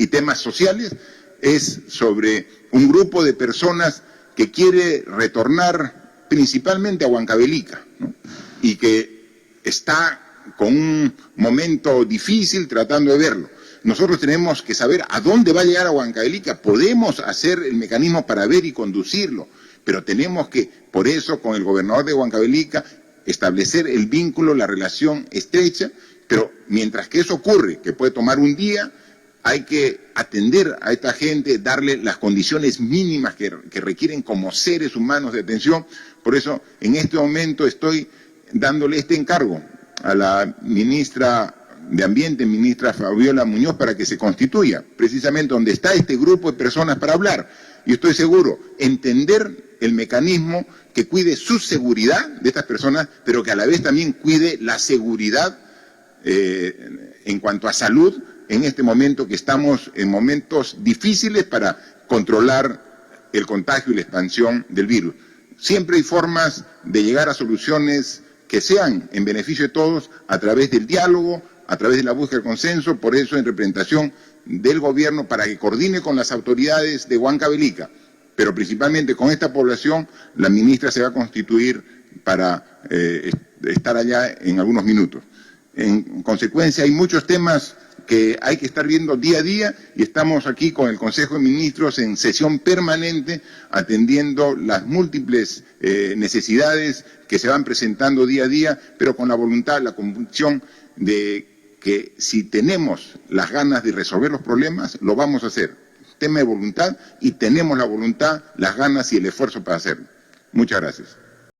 temas sociales, es sobre un grupo de personas que quiere retornar principalmente a Huancavelica, ¿no? Y que está con un momento difícil tratando de verlo. Nosotros tenemos que saber a dónde va a llegar a Huancavelica. Podemos hacer el mecanismo para ver y conducirlo, pero tenemos que, por eso, con el gobernador de Huancavelica, establecer el vínculo, la relación estrecha, pero mientras que eso ocurre, que puede tomar un día, hay que atender a esta gente, darle las condiciones mínimas que requieren como seres humanos de atención. Por eso, en este momento estoy dándole este encargo a la ministra de Ambiente, ministra Fabiola Muñoz, para que se constituya precisamente donde está este grupo de personas para hablar. Y estoy seguro, entender el mecanismo que cuide su seguridad de estas personas, pero que a la vez también cuide la seguridad en cuanto a salud en este momento que estamos en momentos difíciles para controlar el contagio y la expansión del virus. Siempre hay formas de llegar a soluciones que sean en beneficio de todos a través del diálogo, a través de la búsqueda del consenso. Por eso, en representación del gobierno para que coordine con las autoridades de Huancavelica, pero principalmente con esta población. La ministra se va a constituir para estar allá en algunos minutos. En consecuencia, hay muchos temas que hay que estar viendo día a día y estamos aquí con el Consejo de Ministros en sesión permanente atendiendo las múltiples necesidades que se van presentando día a día, pero con la voluntad, la convicción de que si tenemos las ganas de resolver los problemas, lo vamos a hacer. Tema de voluntad, y tenemos la voluntad, las ganas y el esfuerzo para hacerlo. Muchas gracias.